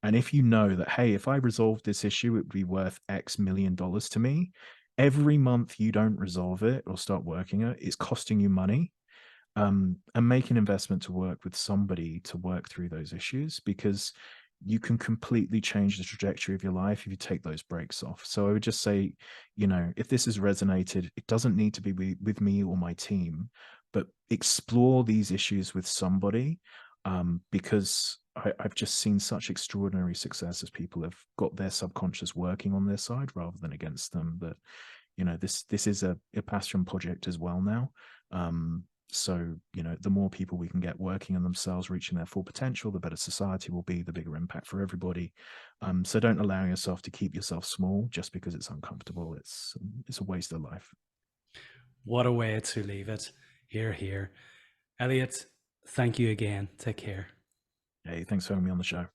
Speaker 2: And if you know that, hey, if I resolve this issue, it would be worth X million dollars to me, every month you don't resolve it or start working it, it's costing you money. And make an investment to work with somebody to work through those issues, because you can completely change the trajectory of your life if you take those breaks off. So I would just say, you know, if this has resonated, it doesn't need to be with me or my team, but explore these issues with somebody, because I've just seen such extraordinary success as people have got their subconscious working on their side rather than against them. That, you know, this is a passion project as well now. So, you know, the more people we can get working on themselves, reaching their full potential, the better society will be, the bigger impact for everybody. So don't allow yourself to keep yourself small just because it's uncomfortable. It's a waste of life.
Speaker 1: what a way to leave it. Here, here. Elliot, thank you again. Take care.
Speaker 2: Hey, thanks for having me on the show.